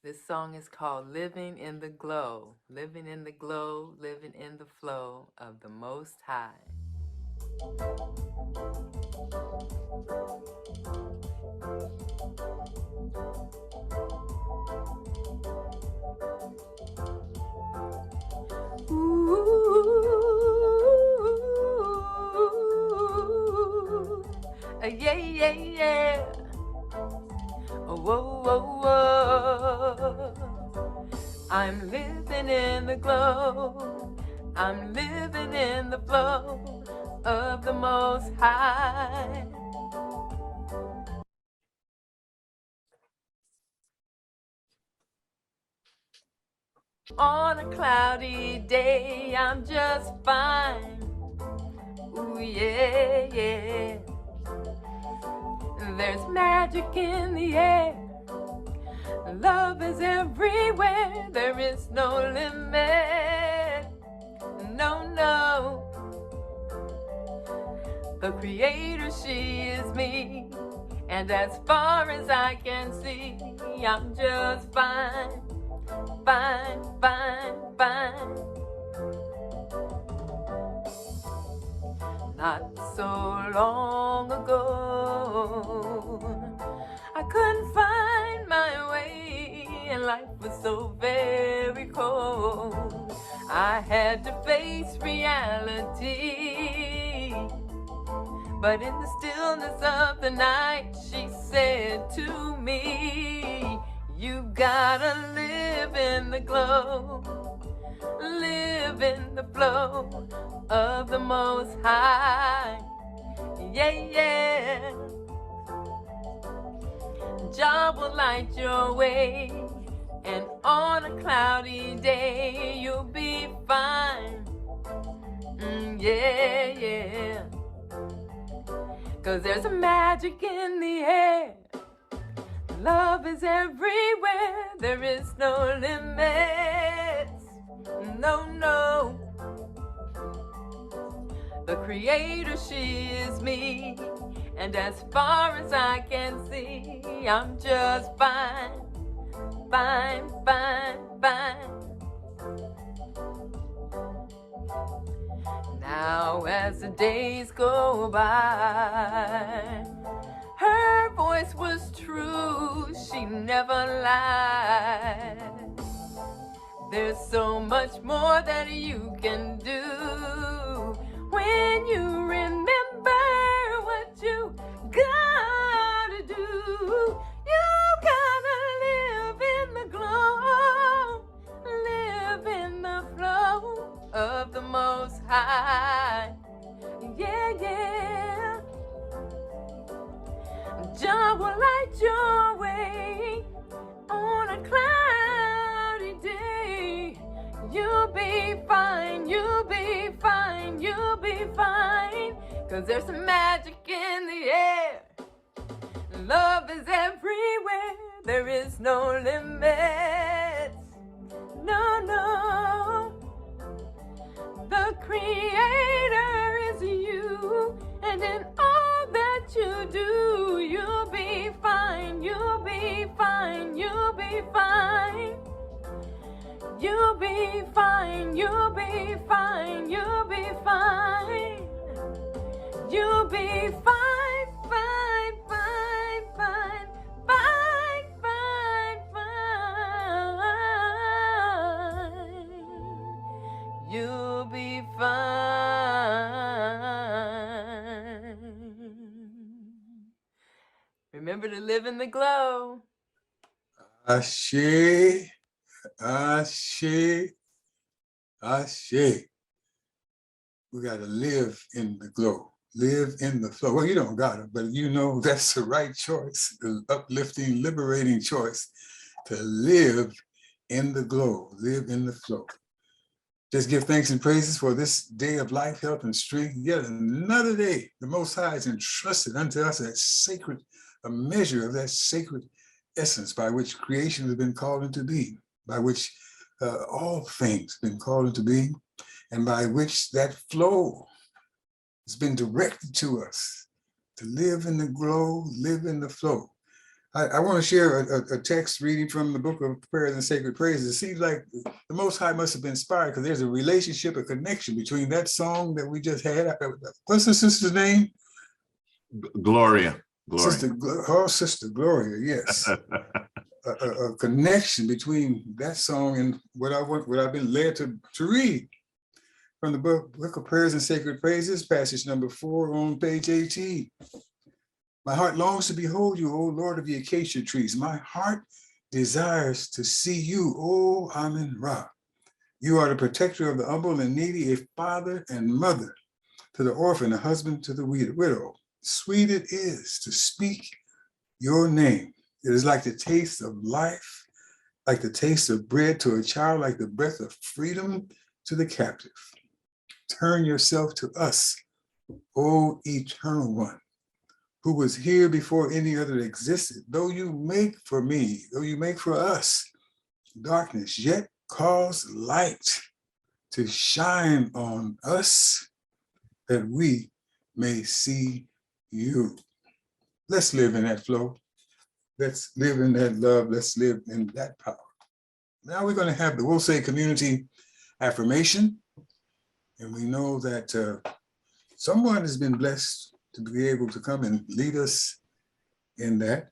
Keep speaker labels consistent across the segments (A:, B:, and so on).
A: This song is called Living in the Glow. Living in the glow, living in the flow of the Most High. Ooh, yeah, yeah, yeah. Oh, whoa, whoa, whoa. I'm living in the glow. I'm living in the flow of the Most High. On a cloudy day, I'm just fine. Ooh, yeah, yeah. There's magic in the air. Love is everywhere. There is no limit. No, no. The creator, she is me. And as far as I can see, I'm just fine. Fine, fine, fine. Not so long ago, I couldn't find my way, and life was so very cold. I had to face reality, but in the stillness of the night, she said to me, you gotta live in the glow, live in the flow of the Most High. Yeah, yeah. Jah will light your way, and on a cloudy day you'll be fine. Yeah, yeah. 'Cause there's a magic in the air. Love is everywhere. There is no limits. No, no. The creator, she is me. And as far as I can see, I'm just fine. Fine, fine, fine. Now as the days go by, her voice was true, she never lied. There's so much more that you can do when you remember what you gotta do. You gotta live in the glow, live in the flow of the Most High. Yeah, yeah. Jah will light your way on a cloudy day. You'll be fine, you'll be fine, you'll be fine. 'Cause there's some magic in the air. Love is everywhere. There is no limits. No, no. The creator is you. And in all that you do, you'll be fine, you'll be fine, you'll be fine. You'll be fine, you'll be fine, you'll be fine. You'll be fine, fine, fine, fine, fine, fine, fine. You'll be fine. Remember to live in the glow.
B: Ashe, Ashe, Ashe. We got to live in the glow, live in the flow. Well, you don't got it, but you know that's the right choice, the uplifting, liberating choice to live in the glow, live in the flow. Just give thanks and praises for this day of life, health, and strength. Yet another day, the Most High has entrusted unto us that sacred, a measure of that sacred essence by which creation has been called into being, by which all things have been called into being, and by which that flow has been directed to us to live in the glow, live in the flow. I want to share a text reading from the book of prayers and sacred praises. It seems like the Most High must have been inspired because there's a relationship, a connection between that song that we just had. What's the sister's name?
C: Gloria.
B: Sister Gloria, yes. a connection between that song and what I've been led to read from the book of prayers and sacred praises, passage number 4 on page 18. My heart longs to behold you, O Lord of the acacia trees. My heart desires to see you, O Amen Ra. You are the protector of the humble and needy, a father and mother to the orphan, a husband to the widow. Sweet it is to speak your name. It is like the taste of life, like the taste of bread to a child, like the breath of freedom to the captive. Turn yourself to us, O eternal one, who was here before any other existed. Though you make for me, though you make for us darkness, yet cause light to shine on us that we may see you. Let's live in that flow. Let's live in that love. Let's live in that power. Now we're going to have the We'll Say Community affirmation. And we know that someone has been blessed to be able to come and lead us in that.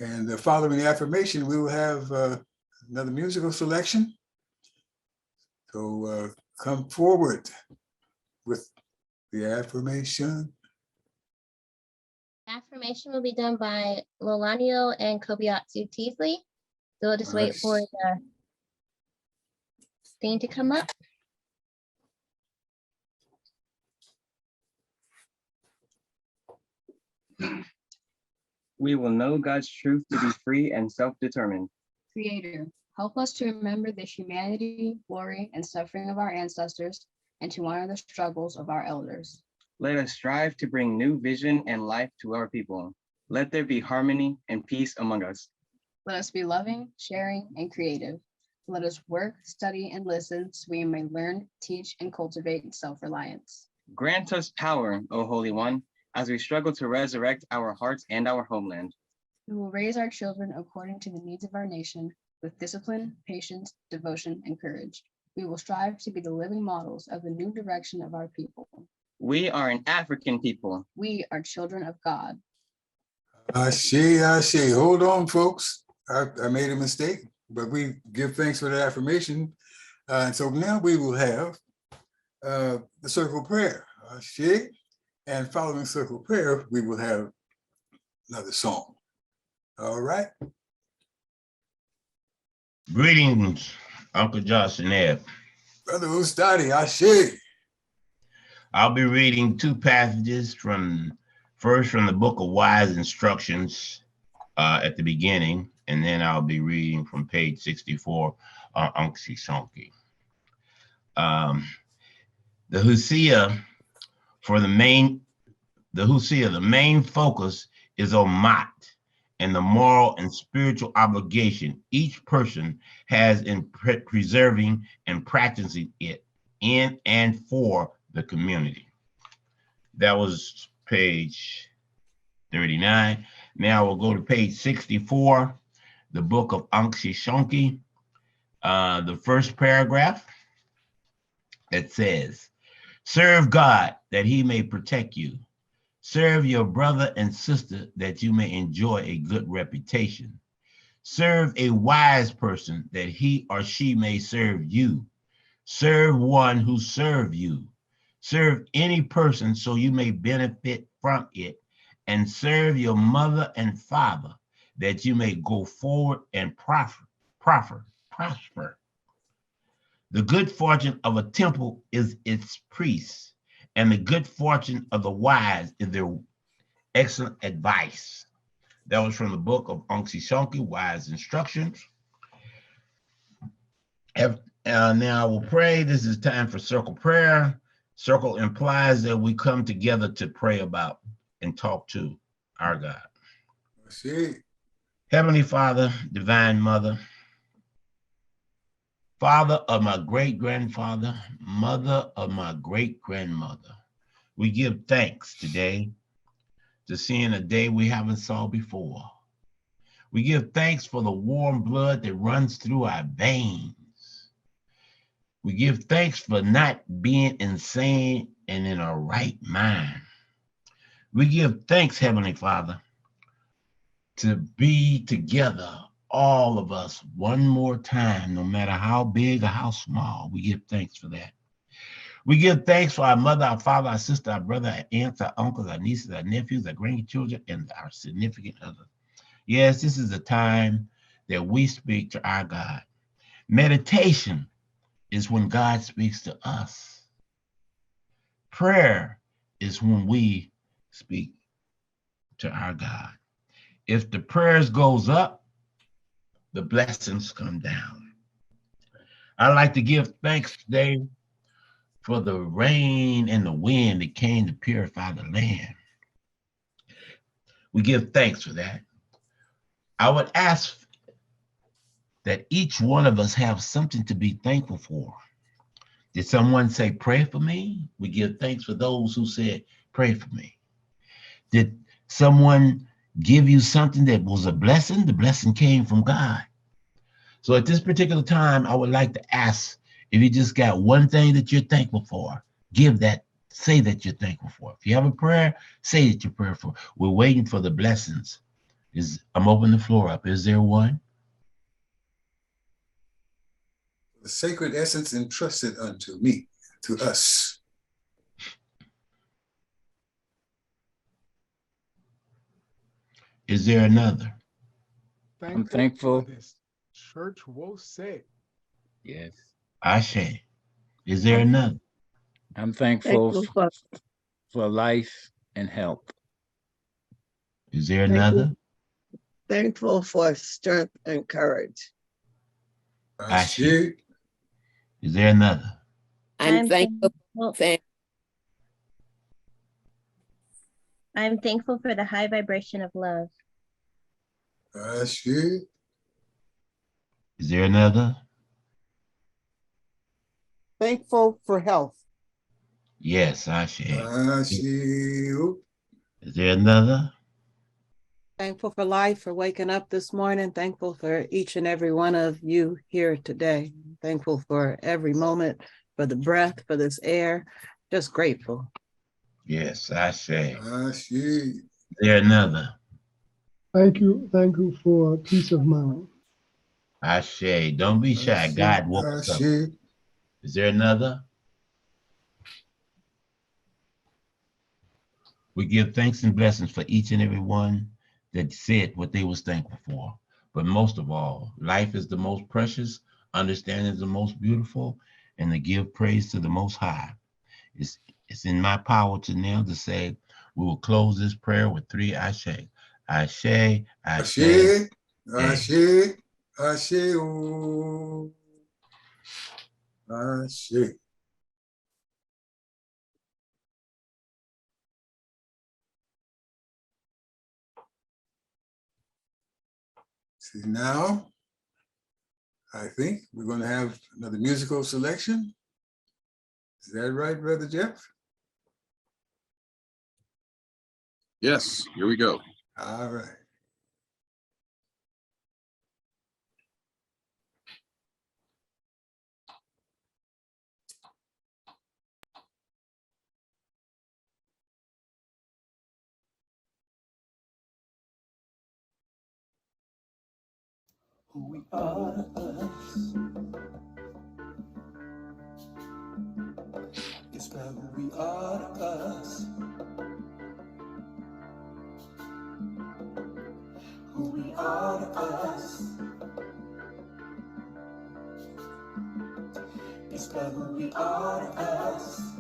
B: And following the affirmation, we will have another musical selection. So come forward with the affirmation.
D: Affirmation will be done by Lolanio and Kobayatsu Teasley. So we'll just wait for the thing to come up.
E: We will know God's truth to be free and self-determined.
F: Creator, help us to remember the humanity, glory, and suffering of our ancestors and to honor the struggles of our elders.
E: Let us strive to bring new vision and life to our people. Let there be harmony and peace among us.
F: Let us be loving, sharing, and creative. Let us work, study, and listen so we may learn, teach, and cultivate self-reliance.
E: Grant us power, O Holy One, as we struggle to resurrect our hearts and our homeland.
F: We will raise our children according to the needs of our nation with discipline, patience, devotion, and courage. We will strive to be the living models of the new direction of our people.
E: We are an African people.
F: We are children of God.
B: Ashe, ashe. Hold on, folks. I made a mistake, but we give thanks for the affirmation. And so now we will have the circle prayer. Ashe. And following circle prayer, we will have another song. All right.
C: Greetings, Uncle Johnson Ebb.
B: Brother Ustadi, Ashe.
C: I'll be reading 2 passages first from the book of Wise Instructions at the beginning, and then I'll be reading from page 64 on Ankh Shonki. The Husia the main focus is on Mat and the moral and spiritual obligation each person has in preserving and practicing it in and for the community. That was page 39. Now we'll go to page 64, the book of Ankh Shonki. The first paragraph, it says, serve God that he may protect you. Serve your brother and sister that you may enjoy a good reputation. Serve a wise person that he or she may serve you. Serve one who serve you. Serve any person so you may benefit from it. And serve your mother and father that you may go forward and prosper. The good fortune of a temple is its priests, and the good fortune of the wise is their excellent advice. That was from the book of Ankh Shonki, Wise Instructions. Now we'll pray. This is time for circle prayer. Circle implies that we come together to pray about and talk to our God.
B: Ashe.
C: Heavenly Father, Divine Mother, Father of my great-grandfather, mother of my great-grandmother, we give thanks today to seeing a day we haven't saw before. We give thanks for the warm blood that runs through our veins. We give thanks for not being insane and in our right mind. We give thanks, Heavenly Father, to be together, all of us, one more time, no matter how big or how small. We give thanks for that. We give thanks for our mother, our father, our sister, our brother, our aunts, our uncles, our nieces, our nephews, our grandchildren, and our significant others. Yes, this is a time that we speak to our God. Meditation is when God speaks to us. Prayer is when we speak to our God. If the prayers goes up, the blessings come down. I'd like to give thanks today for the rain and the wind that came to purify the land. We give thanks for that. I would ask that each one of us have something to be thankful for. Did someone say, pray for me? We give thanks for those who said, pray for me. Did someone give you something that was a blessing? The blessing came from God. So at this particular time, I would like to ask, if you just got one thing that you're thankful for, give that, say that you're thankful for. If you have a prayer, say that you're prayerful. We're waiting for the blessings. I'm opening the floor up. Is there one?
B: The sacred essence entrusted unto me, to us.
C: Is there another?
G: I'm thankful.
H: for this church will say.
G: Yes.
C: Ashe. Is there another?
G: I'm thankful
I: Thankful
G: for life and health.
C: Is there
I: Thank you.
C: another?
I: thankful for strength and courage.
B: Ashe.
C: Is there another?
D: I'm
J: thankful.
D: I'm thankful for the high vibration of love.
B: Ashe.
C: Is there another?
J: Thankful for health.
C: Yes, Ashe.
B: Ashe.
C: Is there another?
J: Thankful for life, for waking up this morning. Thankful for each and every one of you here today. Thankful for every moment, for the breath, for this air. Just grateful.
C: Yes, Ashe.
B: Ashe.
C: Is there another?
H: Thank you for peace of mind.
C: Ashe. Don't be shy.
B: Ashe.
C: God woke us up.
B: Ashe.
C: Is there another? We give thanks and blessings for each and every one that said what they was thankful for. But most of all, life is the most precious, understanding is the most beautiful, and to give praise to the Most High. It's in my power to now to say, we will close this prayer with 3 Ashe. Ashe, Ashe,
B: Ashe. Ashe. Ashe. Oh. Ashe. See, now, I think we're going to have another musical selection. Is that right, Brother Jeff?
K: Yes, here we go.
B: All right.
L: Who we are us. It's about who we are to us. Who we are to us. It's about who we are to us.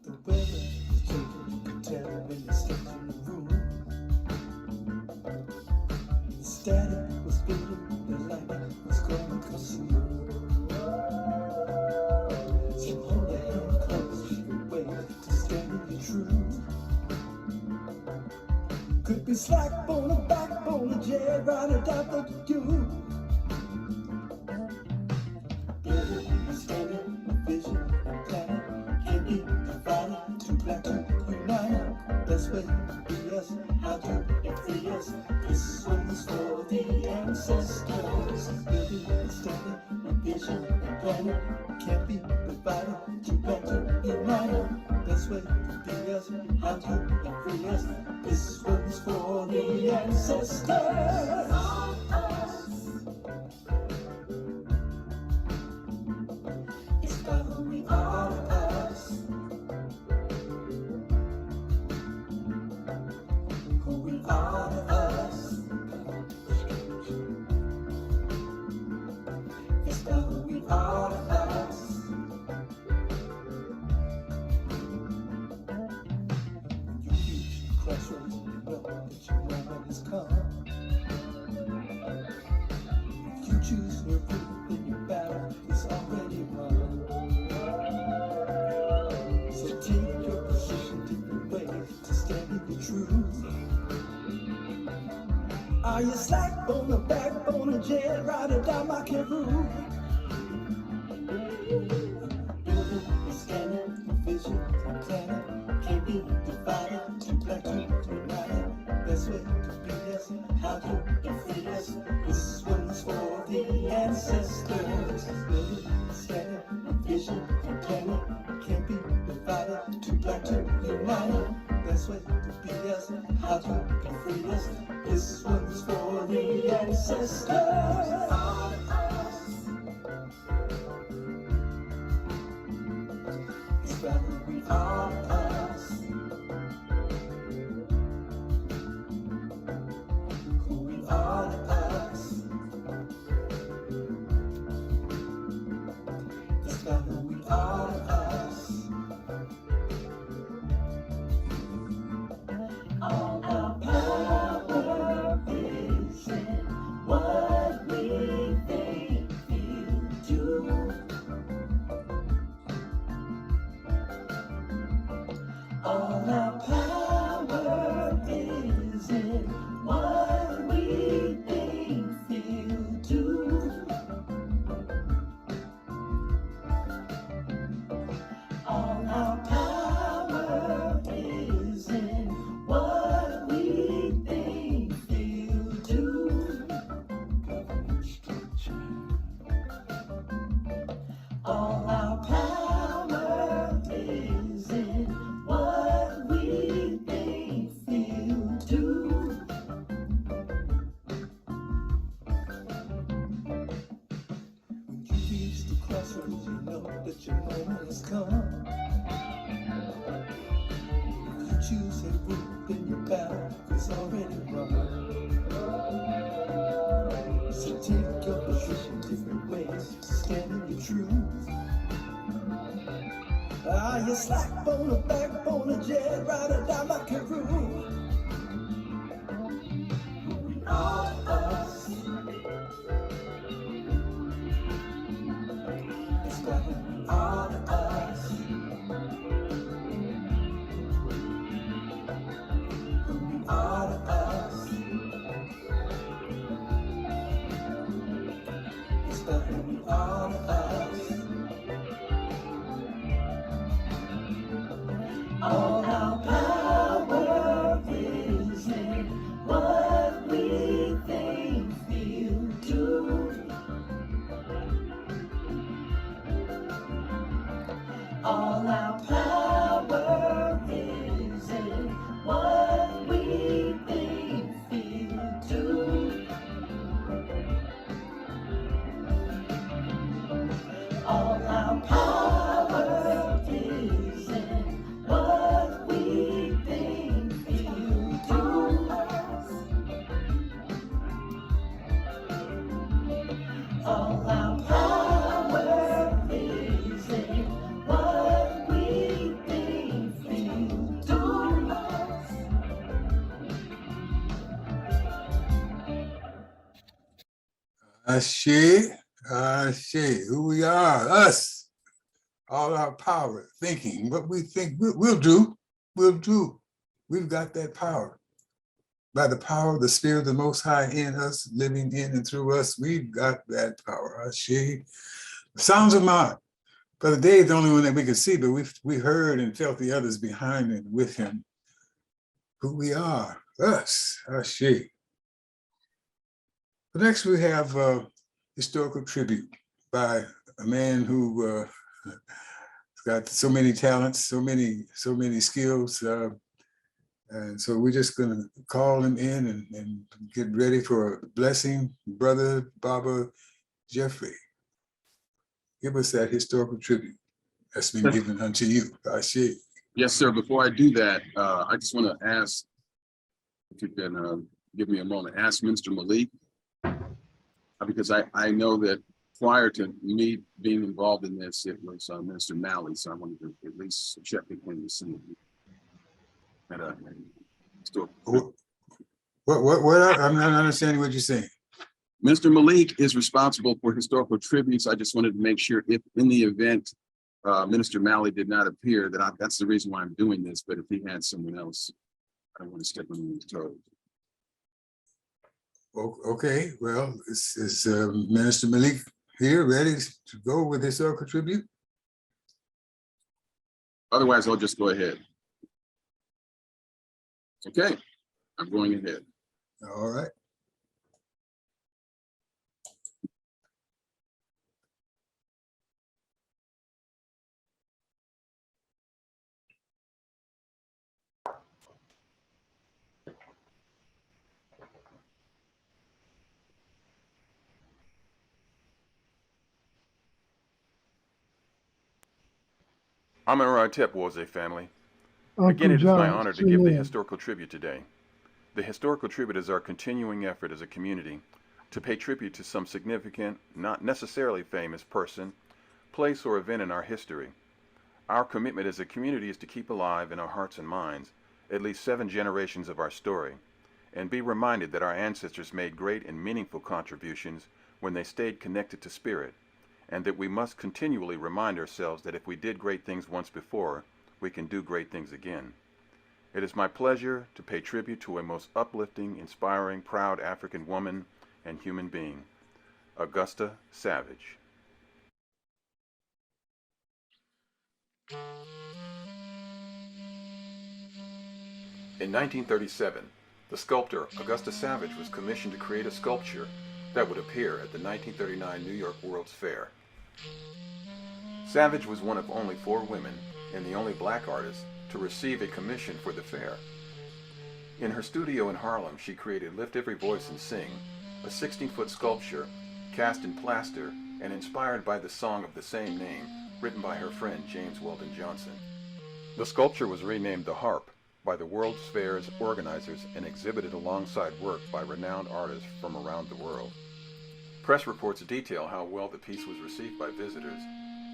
L: The weather is changing, you can tell when you step in the room. The static was building, the light was going to consume. So hold your hand close, your way to stand in your truth. Could be slack bone, a backbone, a jet, right or doubt that you do. Building, standing, a vision, and planning, can't be divided, too black to unite. Best way to be us, how to free us. This one's for the ancestors. Living and standing, and vision and planning. Can't be divided, too bad to unite. Best way to be us, how to free us. This one's for the ancestors. It's about who we are, us. Who we are to us. It's about who we are to us. When you reach the crossroads, you know that your moment has come. If you choose your route, then your battle is already won. So take your position different ways to stand in your truth. Are you slack on the backbone of jet, ride or die, my kangaroo? Building and scanning, vision and planning, can't be divided, too black to united. Best way to be us, how to free us. This one's for the ancestors. Building and scanning, vision and planning, can't be divided, too black to united. Best way to be us, how to free us. This one's for the ancestors. It's about who we are, us. Who we are, us. It's about who we are, us. All our power is in what we think, feel, do. All our power is in what we think, feel, do. All our power is in what we think, feel, do. Government structure. All our power is in what we think, feel, do. When you reach the crossroads, you know that your moment has come. If you choose a route, then your battle is already won. So take your position different ways to stand in your truth. Are you slack on the backbone of jet, ride or die, my kangaroo? Who we are, us. It's about who we are to us. Who we are to us. It's about who we are to us. All our power is in what we think, feel, do. All our power is in what we think, feel, do. All our power is in what we think, feel, do. All our power is in what we think, feel, do.
B: Ashe, Ashe, who we are, us, all our power, thinking, what we think we'll do. We've got that power. By the power of the Spirit of the Most High in us, living in and through us, we've got that power. Ashe. Sounds of mine. Brother Dave, the only one that we could see, but we heard and felt the others behind and with him. who we are, us, Ashe. Next, we have historical tribute by a man who has got so many talents, so many skills. And so we're just going to call him in and get ready for a blessing. Brother Baba Jeffrey, give us that historical tribute that's been given unto you. Ashe.
K: Yes, sir. Before I do that, I just want to ask if you can give me a moment. Ask Minister Malik, because I know that prior to me being involved in this, it was Minister Malley, so I wanted to at least check with him to see.
B: What? I'm not understanding what you're saying.
K: Mr. Malik is responsible for historical tributes. I just wanted to make sure if in the event Minister Malley did not appear, that's the reason why I'm doing this. But if he had someone else, I don't want to step on his toes.
B: Okay, well, is Minister Malik here ready to go with historical tribute?
K: Otherwise, I'll just go ahead. Okay, I'm going ahead.
B: All right.
M: Amun-Ra-Tep Woze family.
H: Uncle
M: Again, it is my
H: John,
M: honor to give the
H: Simeon.
M: historical tribute today. The historical tribute is our continuing effort as a community to pay tribute to some significant, not necessarily famous person, place, or event in our history. Our commitment as a community is to keep alive in our hearts and minds at least 7 generations of our story, and be reminded that our ancestors made great and meaningful contributions when they stayed connected to spirit, and that we must continually remind ourselves that if we did great things once before, we can do great things again. It is my pleasure to pay tribute to a most uplifting, inspiring, proud African woman and human being, Augusta Savage. In 1937, the sculptor Augusta Savage was commissioned to create a sculpture that would appear at the 1939 New York World's Fair. Savage was one of only 4 women and the only black artist to receive a commission for the fair. In her studio in Harlem, she created Lift Every Voice and Sing, a 16-foot sculpture cast in plaster and inspired by the song of the same name written by her friend James Weldon Johnson. The sculpture was renamed The Harp by the World's Fair's organizers and exhibited alongside work by renowned artists from around the world. Press reports detail how well the piece was received by visitors,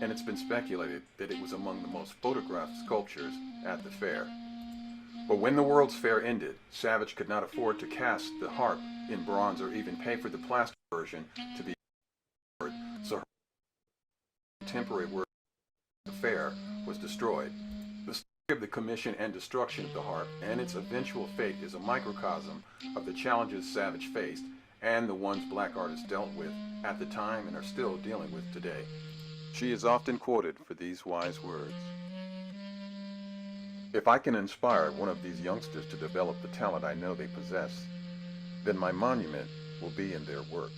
M: and it's been speculated that it was among the most photographed sculptures at the fair. But when the World's Fair ended, Savage could not afford to cast the harp in bronze or even pay for the plaster version to be restored, so her temporary work at the fair was destroyed. The story of the commission and destruction of the harp and its eventual fate is a microcosm of the challenges Savage faced and the ones black artists dealt with at the time and are still dealing with today. She is often quoted for these wise words: "If I can inspire one of these youngsters to develop the talent I know they possess, then my monument will be in their work."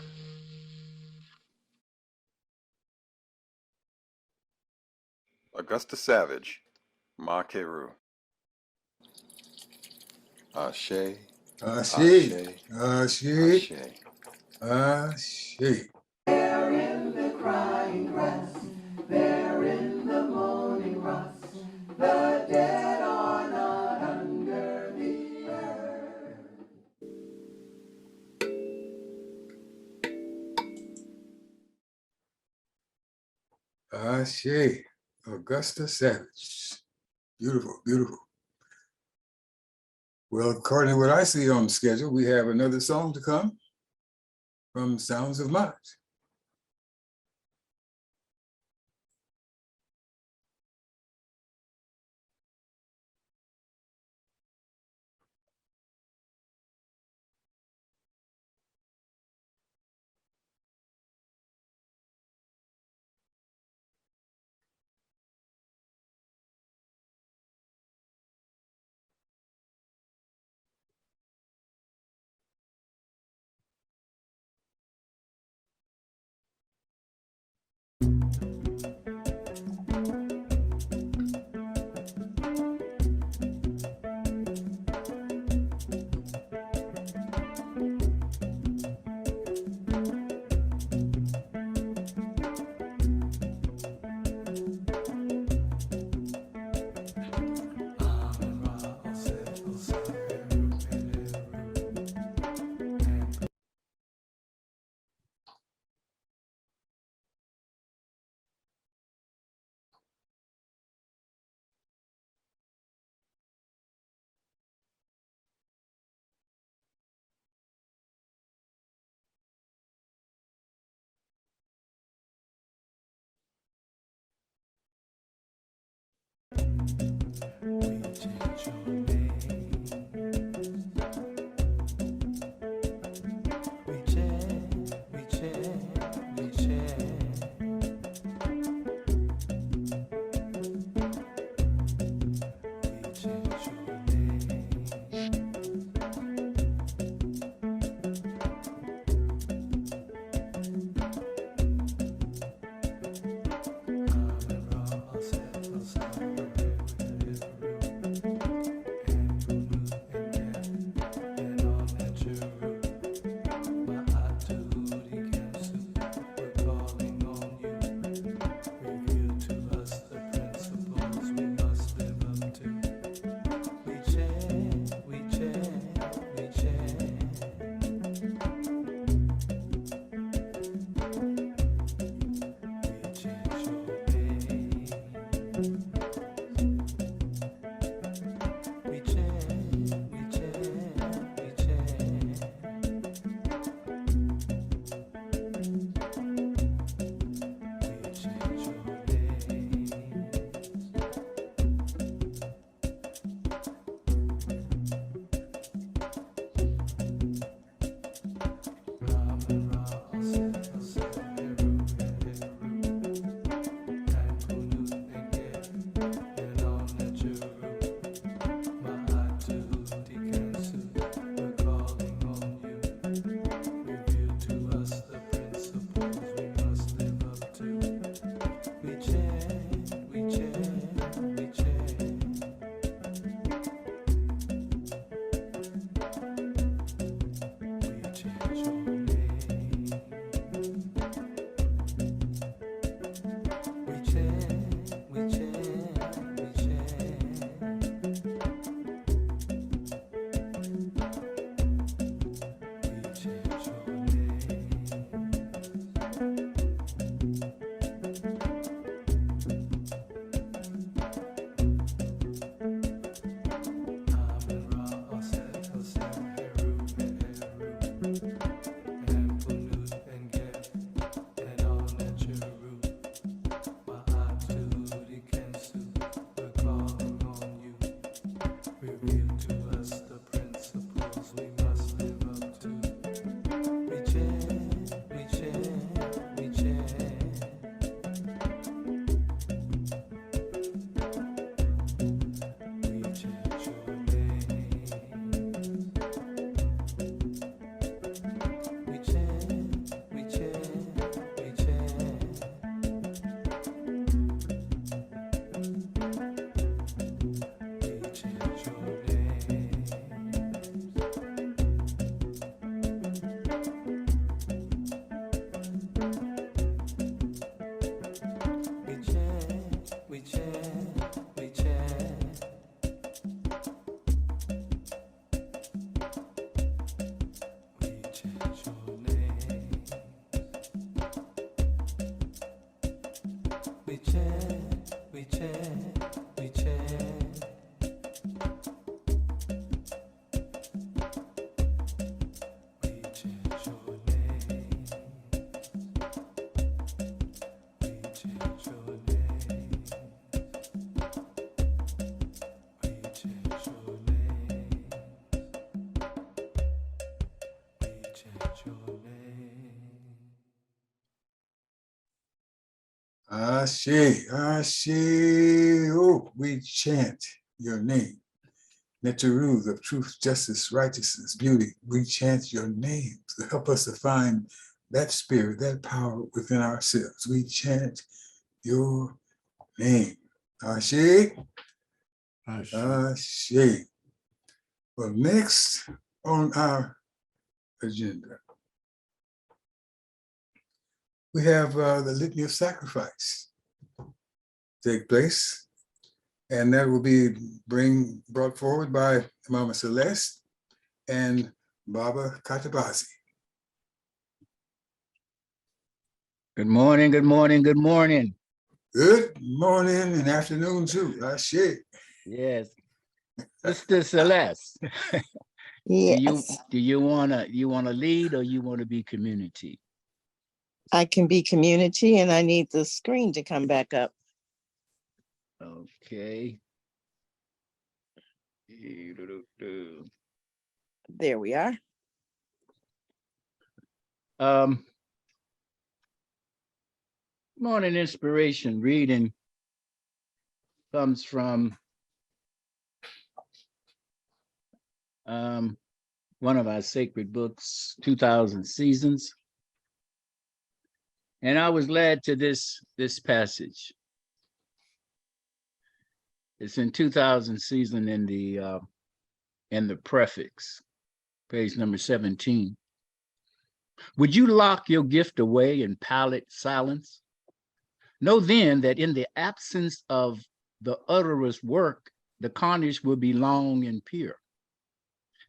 M: Augusta Savage, Ma Keru. Ashe,
B: Ashe.
M: Ashe,
B: Ashe. Ashe.
L: There in the crying grass, there in the moaning rocks, the dead are not under the earth.
B: Ashe. Augusta Savage. Beautiful, beautiful. Well, according to what I see on the schedule, we have another song to come from Sounds of Mind. Ashe, Ashe, oh, we chant your name. Neteru of truth, justice, righteousness, beauty. We chant your name to help us to find that spirit, that power within ourselves. We chant your name. Ashe, Ashe. Well, next on our agenda, we have the Litany of Sacrifice take place, and that will be brought forward by Mama Celeste and Baba Katabazi.
G: Good morning, good morning, good morning.
B: Good morning and afternoon too. Ashe.
G: Yes. Sister Celeste.
I: Yes,
G: Do you wanna lead or you wanna be community?
I: I can be community and I need the screen to come back up.
G: Okay.
I: There we are.
G: Morning inspiration reading comes from one of our sacred books, 2000 Seasons. And I was led to this passage. It's in 2000 Season in the prefix, page number 17. Would you lock your gift away in pallid silence? Know then that in the absence of the utterer's work, the carnage will be long and pure.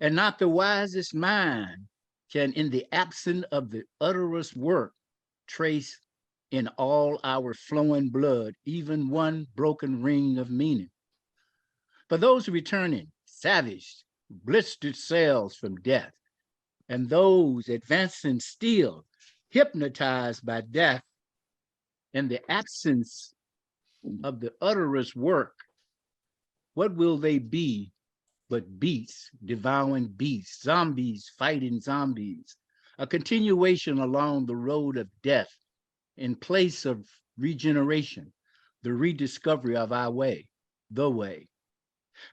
G: And not the wisest mind can, in the absence of the utterer's work, trace in all our flowing blood even one broken ring of meaning. For those returning, savaged, blistered cells from death, and those advancing still, hypnotized by death, in the absence of the utterer's work, what will they be but beasts, devouring beasts, zombies fighting zombies, a continuation along the road of death in place of regeneration, the rediscovery of our way, the way.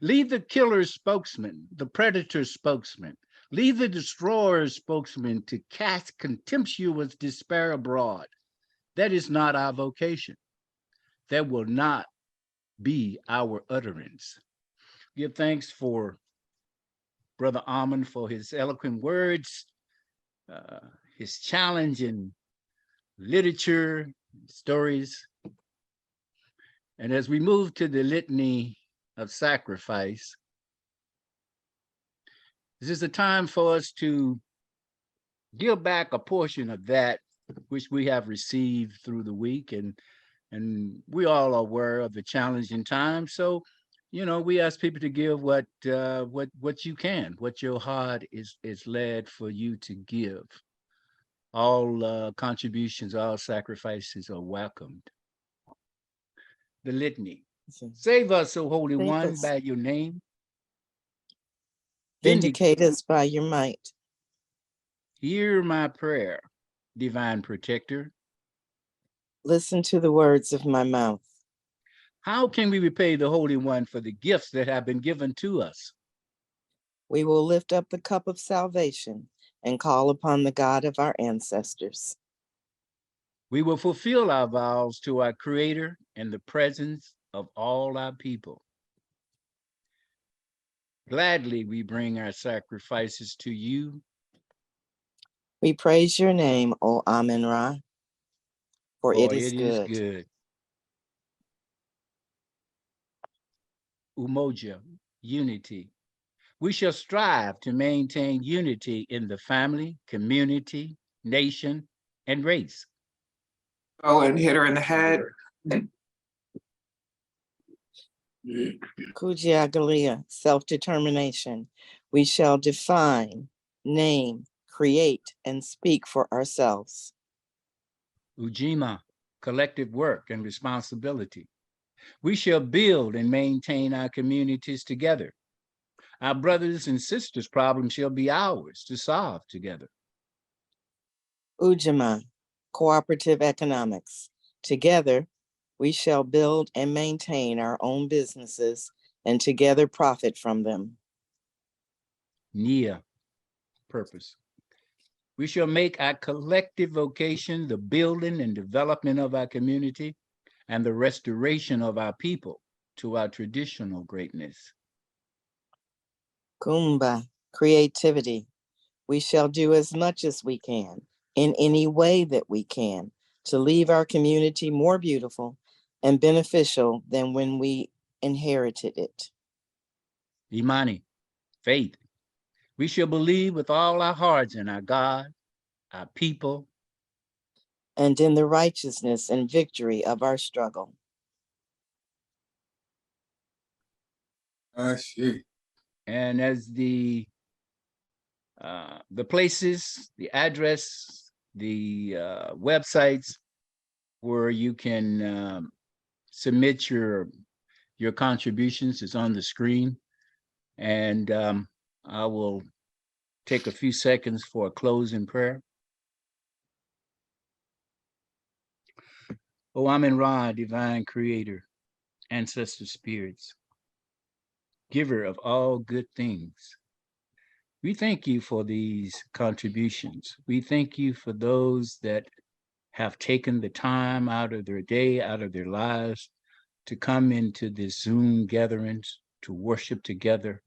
G: Leave the killer's spokesman, the predator's spokesman, leave the destroyer's spokesman to cast contemptuous despair abroad. That is not our vocation. That will not be our utterance. Give thanks for Brother Almond for his eloquent words, his challenging literature, stories. And as we move to the litany of sacrifice, this is a time for us to give back a portion of that which we have received through the week. And we all are aware of the challenging times. So, you know, we ask people to give what you can, what your heart is led for you to give. All contributions, all sacrifices are welcomed. The litany. Save us, O Holy
I: Save
G: One,
I: us.
G: by your name.
I: Vindicate us by your might.
G: Hear my prayer, divine protector.
I: Listen to the words of my mouth.
G: How can we repay the Holy One for the gifts that have been given to us?
I: We will lift up the cup of salvation and call upon the God of our ancestors.
G: We will fulfill our vows to our Creator in the presence of all our people. Gladly we bring our sacrifices to you.
I: We praise your name, O Amen-Ra, for it is good.
G: Good. Umoja, unity. We shall strive to maintain unity in the family, community, nation, and race.
A: Oh, and hit her in the head.
I: Kujiagalia, self-determination. We shall define, name, create, and speak for ourselves.
G: Ujima, collective work and responsibility. We shall build and maintain our communities together. Our brothers and sisters' problems shall be ours to solve together.
I: Ujima, cooperative economics. Together, we shall build and maintain our own businesses and together profit from them.
G: Nia, purpose. We shall make our collective vocation the building and development of our community and the restoration of our people to our traditional greatness.
I: Kumba, creativity. We shall do as much as we can, in any way that we can, to leave our community more beautiful and beneficial than when we inherited it.
G: Imani, faith. We shall believe with all our hearts in our God, our people,
I: and in the righteousness and victory of our struggle.
G: And as the places, the address, the websites where you can submit your contributions is on the screen. And I will take a few seconds for a closing prayer. Oh, Amen Ra, divine creator, ancestor spirits, giver of all good things. We thank you for these contributions. We thank you for those that have taken the time out of their day, out of their lives, to come into this Zoom gatherings, to worship together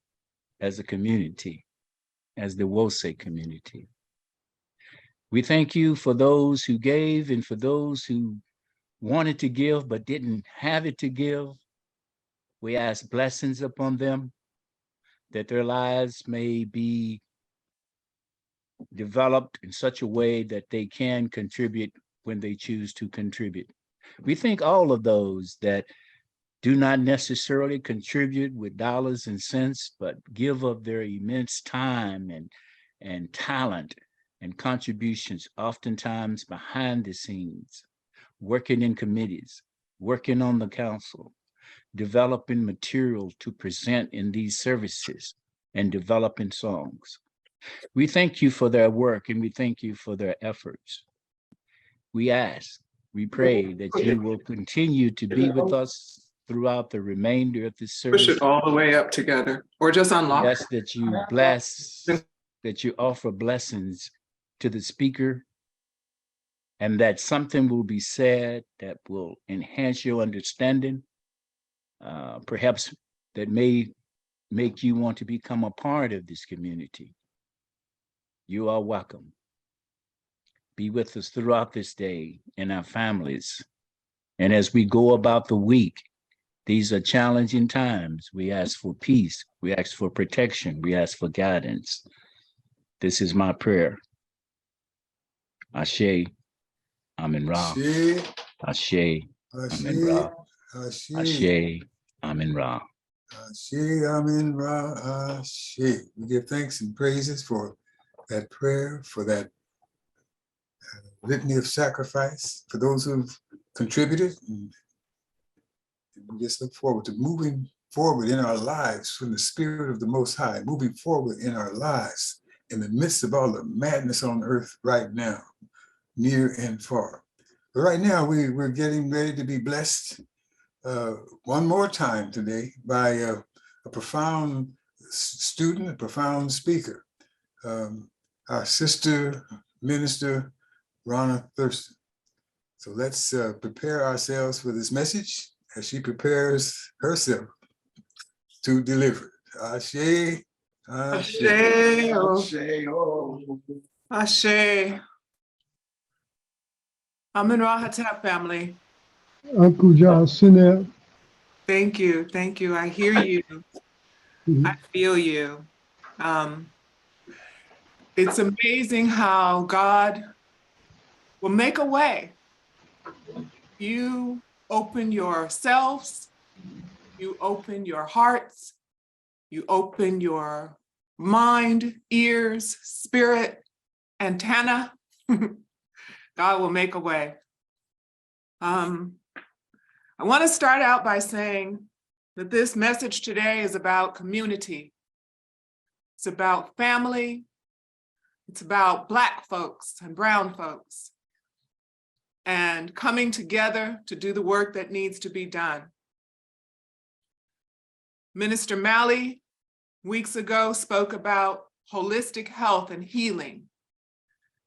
G: as a community, as the Wose community. We thank you for those who gave and for those who wanted to give but didn't have it to give. We ask blessings upon them, that their lives may be developed in such a way that they can contribute when they choose to contribute. We thank all of those that do not necessarily contribute with dollars and cents, but give of their immense time and talent and contributions, oftentimes behind the scenes, working in committees, working on the council, developing material to present in these services and developing songs. We thank you for their work and we thank you for their efforts. We ask, we pray that you will continue to be with us throughout the remainder of this service.
N: Push it all the way up together or just unlock.
G: We ask that you bless, that you offer blessings to the speaker, and that something will be said that will enhance your understanding, perhaps that may make you want to become a part of this community. You are welcome. Be with us throughout this day and our families. And as we go about the week, these are challenging times. We ask for peace. We ask for protection. We ask for guidance. This is my prayer. Ashe, Amen Ra. Ashe, Amen Ra. Ashe, Amen Ra.
B: Ashe, Amen Ra. Ashe. We give thanks and praises for that prayer, for that litany of sacrifice, for those who've contributed. And we just look forward to moving forward in our lives from the Spirit of the Most High, moving forward in our lives in the midst of all the madness on earth right now, near and far. But right now, we're getting ready to be blessed one more time today by a profound student, a profound speaker, our sister minister, Ronna Thurston. So let's prepare ourselves for this message as she prepares herself to deliver. Ashe, Ashe,
N: Ashe, oh. Ashe. Amen Ra Hatap family.
H: Uncle John Sineb.
N: Thank you. Thank you. I hear you. I feel you. It's amazing how God will make a way. You open yourselves, you open your hearts, you open your mind, ears, spirit, antenna. God will make a way. I want to start out by saying that this message today is about community. It's about family. It's about Black folks and brown folks and coming together to do the work that needs to be done. Minister Malley, weeks ago, spoke about holistic health and healing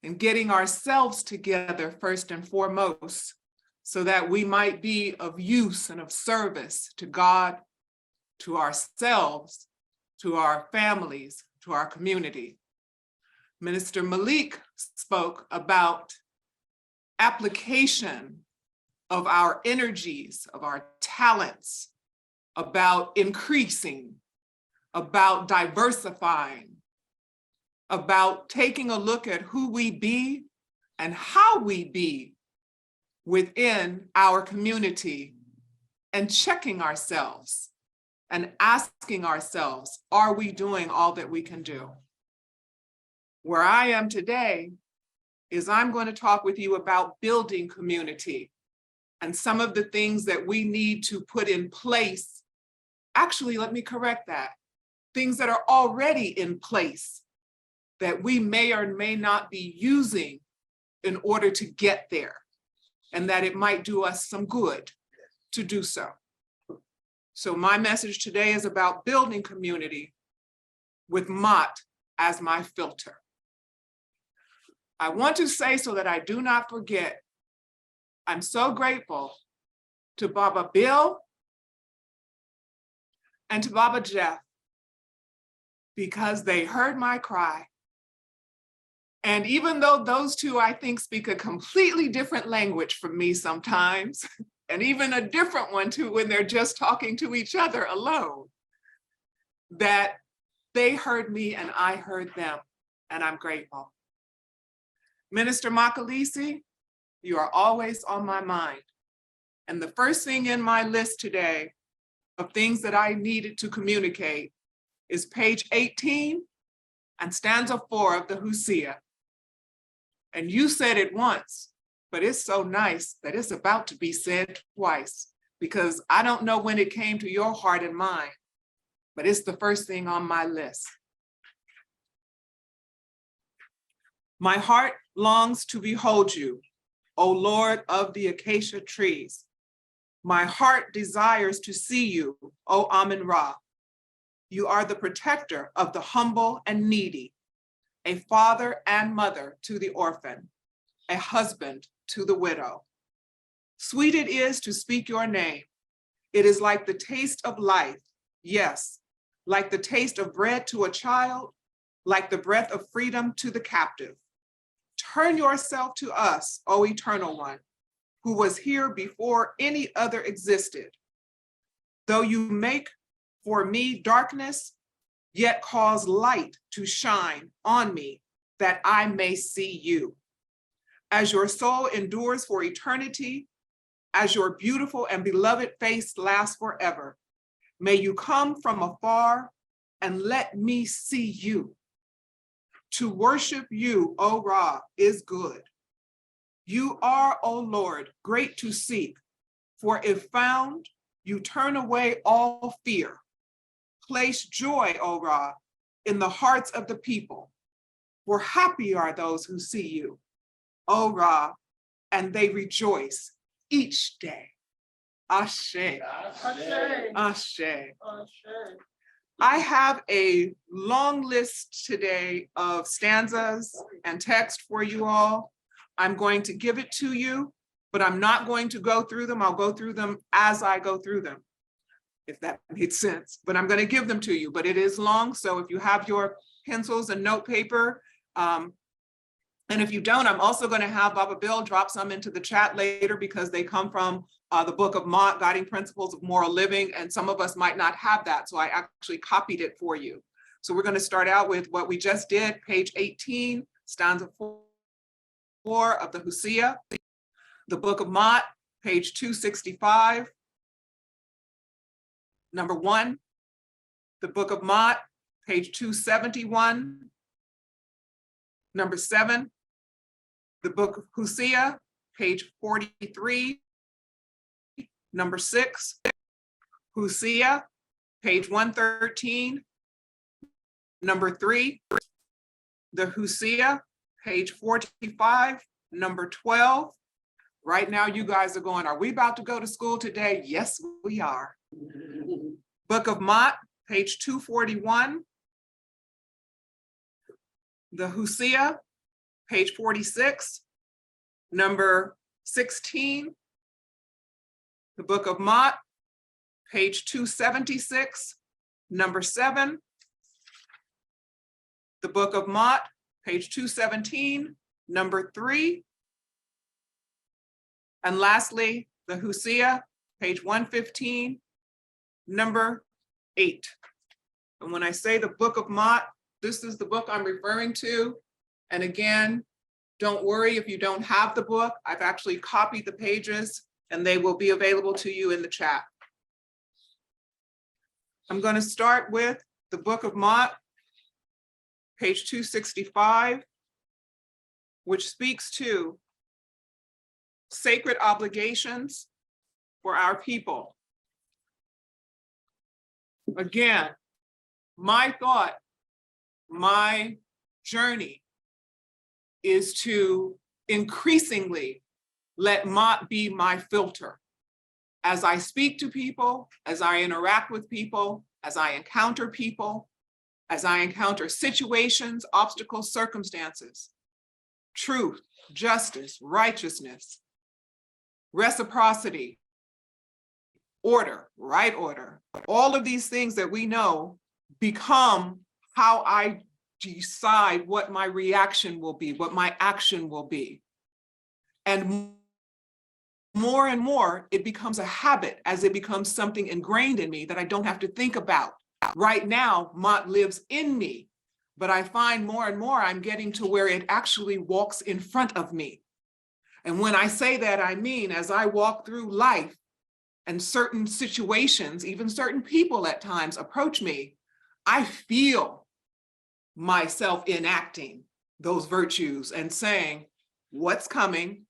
N: and getting ourselves together first and foremost so that we might be of use and of service to God, to ourselves, to our families, to our community. Minister Malik spoke about application of our energies, of our talents, about increasing, about diversifying, about taking a look at who we be and how we be within our community and checking ourselves and asking ourselves, are we doing all that we can do? Where I am today is I'm going to talk with you about building community and some of the things that we need to put in place. Actually, let me correct that. things that are already in place that we may or may not be using in order to get there, and that it might do us some good to do so. So my message today is about building community with Mott as my filter. I want to say, so that I do not forget, I'm so grateful to Baba Bill and to Baba Jeff, because they heard my cry. And even though those two, I think, speak a completely different language from me sometimes, and even a different one too when they're just talking to each other alone, that they heard me and I heard them, and I'm grateful. Minister Makalisi, you are always on my mind. And the first thing in my list today of things that I needed to communicate is page 18 and stanza 4 of the Hosea. And you said it once, but it's so nice that it's about to be said twice, because I don't know when it came to your heart and mind, but it's the first thing on my list. My heart longs to behold you, O Lord of the acacia trees. My heart desires to see you, O Amun-Ra. You are the protector of the humble and needy, a father and mother to the orphan, a husband to the widow. Sweet it is to speak your name. It is like the taste of life, yes, like the taste of bread to a child, like the breath of freedom to the captive. Turn yourself to us, O Eternal One, who was here before any other existed. Though you make for me darkness, yet cause light to shine on me that I may see you. As your soul endures for eternity, as your beautiful and beloved face lasts forever, may you come from afar and let me see you. To worship you, O Ra, is good. You are, O Lord, great to seek, for if found, you turn away all fear. Place joy, O Ra, in the hearts of the people, for happy are those who see you, O Ra, and they rejoice each day. Ashe. Ashe. Ashe. I have a long list today of stanzas and text for you all. I'm going to give it to you, but I'm not going to go through them. I'll go through them as I go through them, if that makes sense. But I'm going to give them to you, but it is long. So if you have your pencils and note paper, and if you don't, I'm also going to have Baba Bill drop some into the chat later, because they come from the Book of Mott, Guiding Principles of Moral Living, and some of us might not have that, so I actually copied it for you. So we're going to start out with what we just did, page 18, stanza 4 of the Hosea, the Book of Mott, page 265, number 1, the Book of Mott, page 271, number 7, the Book of Hosea, page 43, number 6, Hosea, page 113, number 3, the Hosea, page 45, number 12. Right now, you guys are going, are we about to go to school today? Yes, we are. Book of Mott, page 241, the Hosea, page 46, number 16, the Book of Mott, page 276, number 7, the Book of Mott, page 217, number 3, and lastly, the Hosea, page 115, number 8. And when I say the Book of Mott, this is the book I'm referring to. And again, don't worry if you don't have the book. I've actually copied the pages and they will be available to you in the chat. I'm going to start with the Book of Mott, page 265, which speaks to sacred obligations for our people. Again, my thought, my journey is to increasingly let Mott be my filter. As I speak to people, as I interact with people, as I encounter people, as I encounter situations, obstacles, circumstances, truth, justice, righteousness, reciprocity, order, right order, all of these things that we know become how I decide what my reaction will be, what my action will be. And more, it becomes a habit as it becomes something ingrained in me that I don't have to think about. Right now, Mott lives in me, but I find more and more I'm getting to where it actually walks in front of me. And when I say that, I mean, as I walk through life and certain situations, even certain people at times approach me, I feel myself enacting those virtues and saying, what's coming?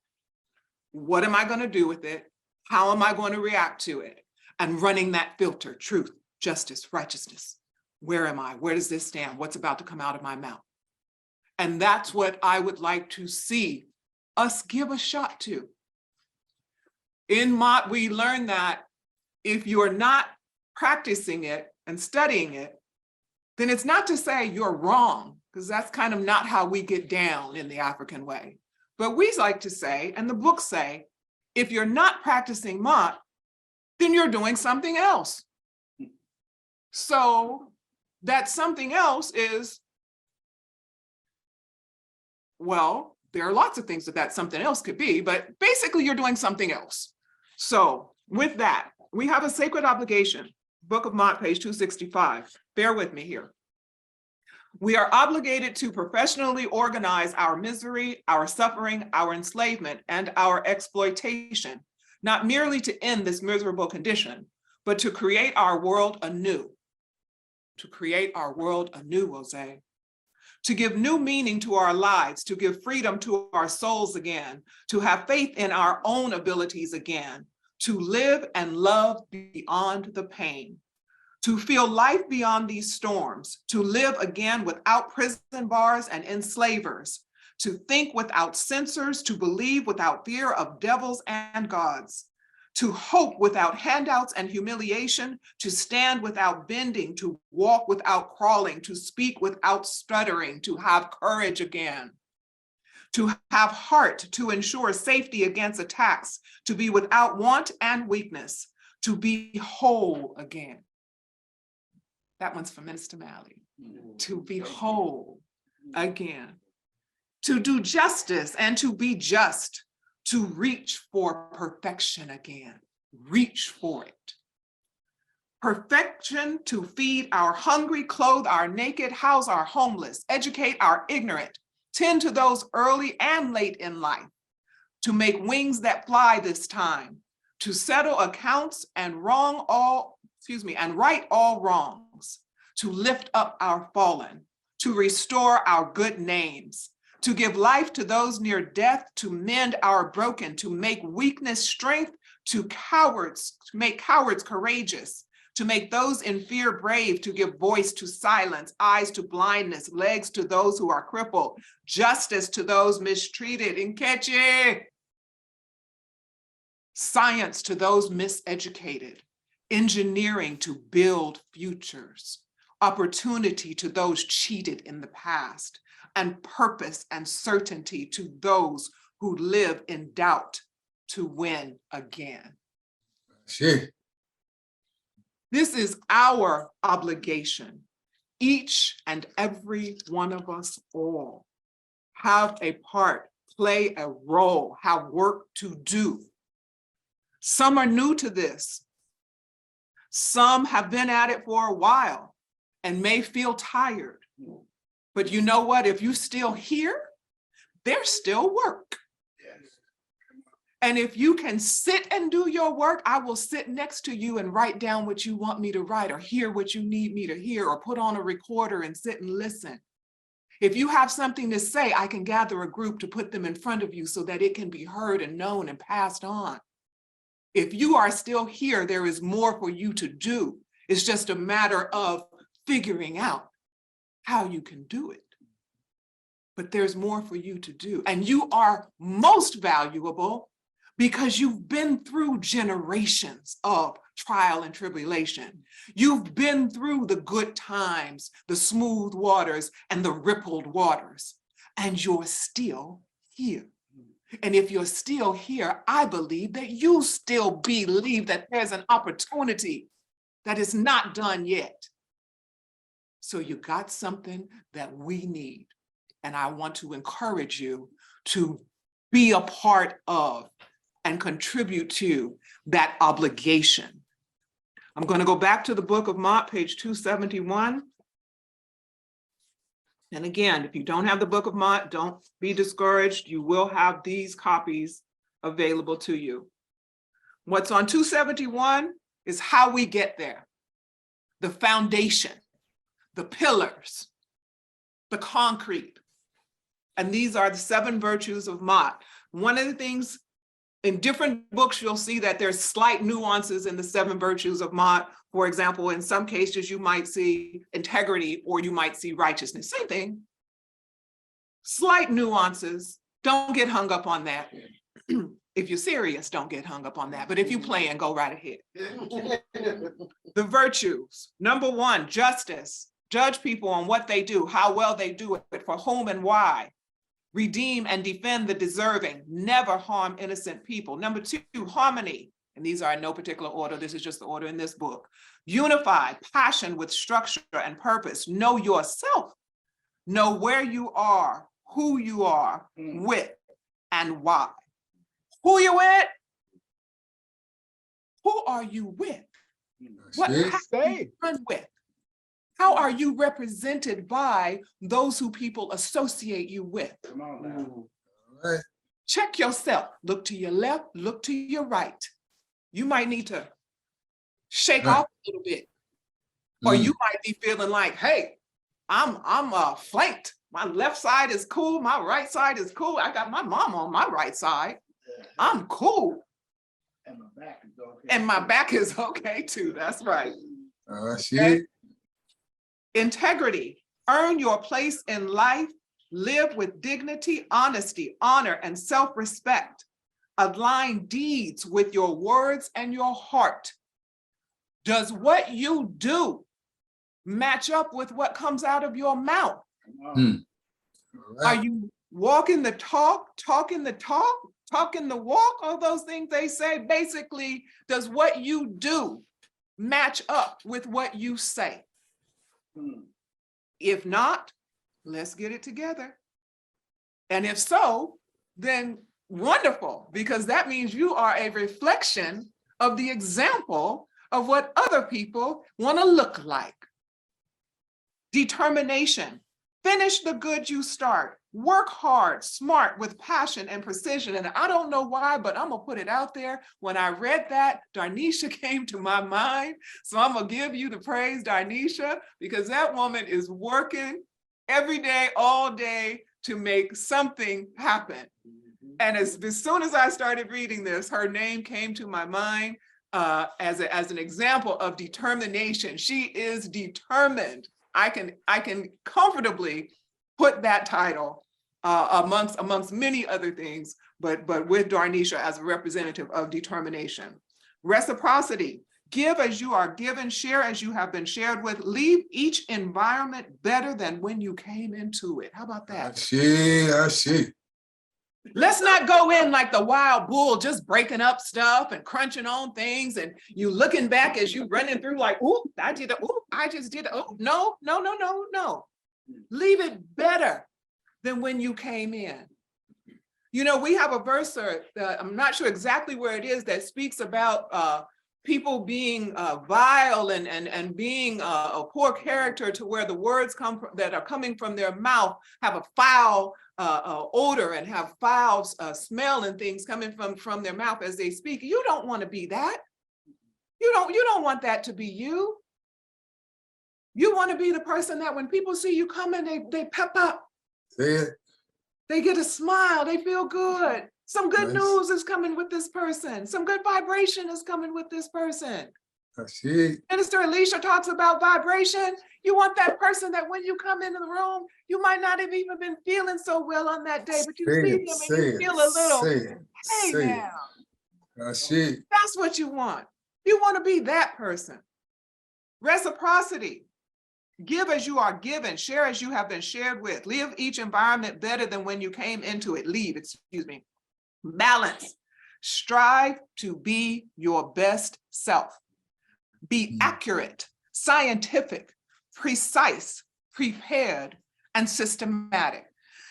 N: What am I going to do with it? How am I going to react to it? And running that filter, truth, justice, righteousness. Where am I? Where does this stand? What's about to come out of my mouth? And that's what I would like to see us give a shot to. In Mott, we learn that if you're not practicing it and studying it, then it's not to say you're wrong, because that's kind of not how we get down in the African way. But we like to say, and the books say, if you're not practicing Mott, then you're doing something else. So that something else is, well, there are lots of things that something else could be, but basically you're doing something else. So with that, we have a sacred obligation, Book of Mott, page 265. Bear with me here. We are obligated to professionally organize our misery, our suffering, our enslavement, and our exploitation, not merely to end this miserable condition, but to create our world anew. To create our world anew, Jose. To give new meaning to our lives, to give freedom to our souls again, to have faith in our own abilities again, to live and love beyond the pain, to feel life beyond these storms, to live again without prison bars and enslavers, to think without censors, to believe without fear of devils and gods, to hope without handouts and humiliation, to stand without bending, to walk without crawling, to speak without stuttering, to have courage again, to have heart to ensure safety against attacks, to be without want and weakness, to be whole again. That one's for Minister Malley. To be whole again, to do justice and to be just, to reach for perfection again, reach for it. Perfection to feed our hungry, clothe our naked, house our homeless, educate our ignorant, tend to those early and late in life, to make wings that fly this time, to settle accounts and right all wrongs, to lift up our fallen, to restore our good names, to give life to those near death, to mend our broken, to make weakness strength, to make cowards courageous, to make those in fear brave, to give voice to silence, eyes to blindness, legs to those who are crippled, justice to those mistreated, Nkechi, science to those miseducated, engineering to build futures, opportunity to those cheated in the past, and purpose and certainty to those who live in doubt to win again.
B: Shit.
N: This is our obligation. Each and every one of us all have a part, play a role, have work to do. Some are new to this. Some have been at it for a while and may feel tired. But you know what? If you're still here, there's still work. And if you can sit and do your work, I will sit next to you and write down what you want me to write or hear what you need me to hear or put on a recorder and sit and listen. If you have something to say, I can gather a group to put them in front of you so that it can be heard and known and passed on. If you are still here, there is more for you to do. It's just a matter of figuring out how you can do it. But there's more for you to do. And you are most valuable because you've been through generations of trial and tribulation. You've been through the good times, the smooth waters, and the rippled waters, and you're still here. And if you're still here, I believe that you still believe that there's an opportunity that is not done yet. So you got something that we need. And I want to encourage you to be a part of and contribute to that obligation. I'm going to go back to the Book of Mott, page 271. And again, if you don't have the Book of Mott, don't be discouraged. You will have these copies available to you. What's on 271 is how we get there. The foundation, the pillars, the concrete. And these are the 7 virtues of Mott. One of the things in different books, you'll see that there's slight nuances in the 7 virtues of Mott. For example, in some cases, you might see integrity or you might see righteousness. Same thing. Slight nuances. Don't get hung up on that. If you're serious, don't get hung up on that. But if you plan, go right ahead. The virtues. Number 1, justice. Judge people on what they do, how well they do it, for whom and why. Redeem and defend the deserving. Never harm innocent people. Number 2, harmony. And these are in no particular order. This is just the order in this book. Unify, passion with structure and purpose. Know yourself. Know where you are, who you are with, and why. Who you with? Who are you with? What have you done with? How are you represented by those who people associate you with?
B: Come on now. All right.
N: Check yourself. Look to your left, look to your right. You might need to shake off a little bit. Or you might be feeling like, hey, I'm flanked. My left side is cool, my right side is cool. I got my mom on my right side. I'm cool.
L: And my back is okay.
N: And my back is okay too. That's right.
B: Shit.
N: Integrity. Earn your place in life. Live with dignity, honesty, honor, and self-respect. Align deeds with your words and your heart. Does what you do match up with what comes out of your mouth?
B: Right.
N: Are you walking the talk, talking the talk, talking the walk? All those things they say. Basically, does what you do match up with what you say? If not, let's get it together. And if so, then wonderful, because that means you are a reflection of the example of what other people want to look like. Determination. Finish the good you start. Work hard, smart, with passion and precision. And I don't know why, but I'm gonna put it out there. When I read that, Darnisha came to my mind. So I'm gonna give you the praise, Darnisha, because that woman is working every day, all day to make something happen. And as soon as I started reading this, her name came to my mind as an example of determination. She is determined. I can comfortably put that title amongst many other things, but with Darnisha as a representative of determination. Reciprocity. Give as you are given, share as you have been shared with, leave each environment better than when you came into it. How about that?
B: I see.
N: Let's not go in like the wild bull, just breaking up stuff and crunching on things, and you looking back as you running through like, oh, I did it, oh, I just did it. Oh, no. Leave it better than when you came in. You know, we have a verse, I'm not sure exactly where it is, that speaks about people being vile and being a poor character, to where the words that are coming from their mouth have a foul odor and have foul smell and things coming from their mouth as they speak. You don't want to be that. You don't want that to be you. You want to be the person that when people see you coming, they pep up.
B: Say it.
N: They get a smile. They feel good. Some good news is coming with this person. Some good vibration is coming with this person.
B: She,
N: Minister Alicia talks about vibration. You want that person that when you come into the room, you might not have even been feeling so well on that day, but you
B: say
N: see
B: it,
N: them
B: say
N: and you
B: it,
N: feel a little,
B: say it,
N: hey
B: say
N: now,
B: it. She,
N: that's what you want. You want to be that person. Reciprocity. Give as you are given, share as you have been shared with. Live each environment better than when you came into it. Leave, excuse me. Balance. Strive to be your best self. Be accurate, scientific, precise, prepared, and systematic.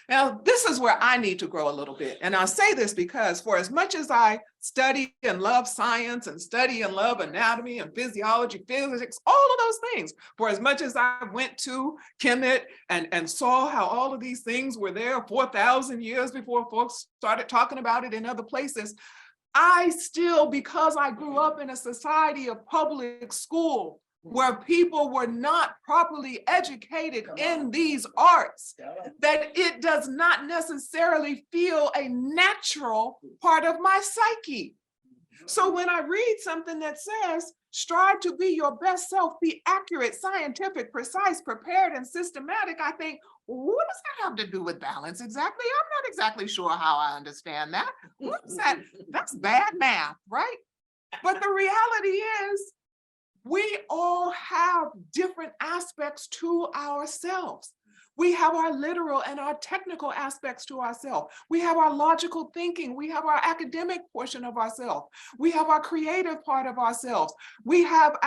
N: Now, this is where I need to grow a little bit. And I'll say this because for as much as I study and love science and study and love anatomy and physiology, physics, all of those things, for as much as I went to Kemet and saw how all of these things were there 4,000 years before folks started talking about it in other places, I still, because I grew up in a society of public school, where people were not properly educated in these arts, that it does not necessarily feel a natural part of my psyche. So when I read something that says, strive to be your best self, be accurate, scientific, precise, prepared, and systematic, I think, what does that have to do with balance exactly? I'm not exactly sure how I understand that. What's that? That's bad math, right? But the reality is, we all have different aspects to ourselves. We have our literal and our technical aspects to ourselves. We have our logical thinking. We have our academic portion of ourselves. We have our creative part of ourselves. We have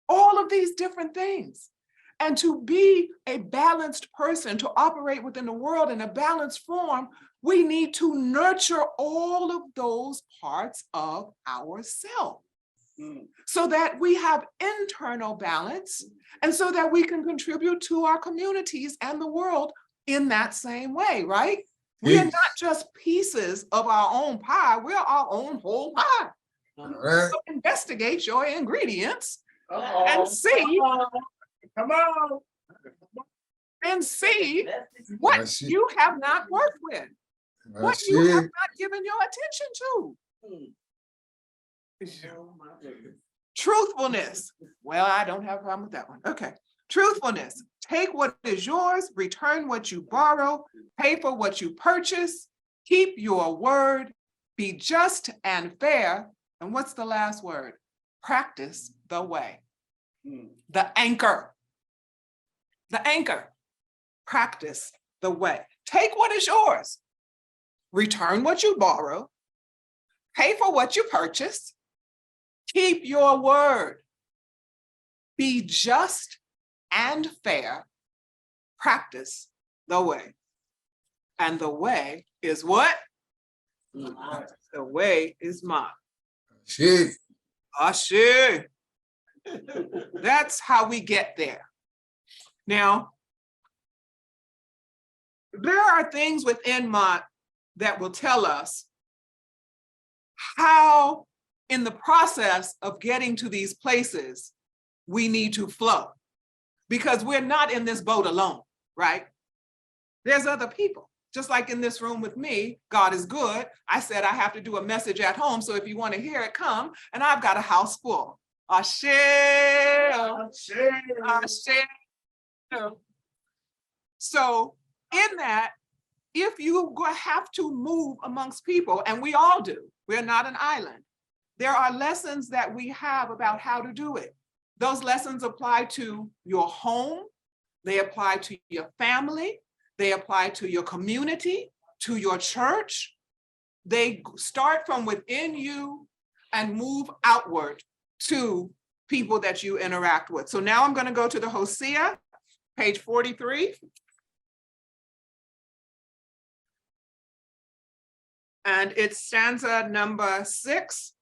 N: all of these different things. And to be a balanced person, to operate within the world in a balanced form, we need to nurture all of those parts of ourselves, so that we have internal balance and so that we can contribute to our communities and the world in that same way, right? We are not just pieces of our own pie, we're our own whole pie.
B: right.
N: So investigate your ingredients and see, come on, and see what you have not worked with, what you have not given your attention to. Truthfulness. Well, I don't have a problem with that one. Okay. Truthfulness. Take what is yours, return what you borrow, pay for what you purchase, keep your word, be just and fair. And what's the last word? Practice the way. The anchor. The anchor. Practice the way. Take what is yours, return what you borrow, pay for what you purchase, keep your word, be just and fair, practice the way. And the way is what? The way is mine. Ashe. That's how we get there. Now, there are things within Mott that will tell us how, in the process of getting to these places, we need to flow. Because we're not in this boat alone, right? There's other people. Just like in this room with me, God is good. I said I have to do a message at home, so if you want to hear it, come. And I've got a house full. Ashe. Ashe. Ashe. So in that, if you have to move amongst people, and we all do, we're not an island, there are lessons that we have about how to do it. Those lessons apply to your home, they apply to your family, they apply to your community, to your church. They start from within you and move outward to people that you interact with. So now I'm going to go to the Hosea, page 43. And it's stanza number 6.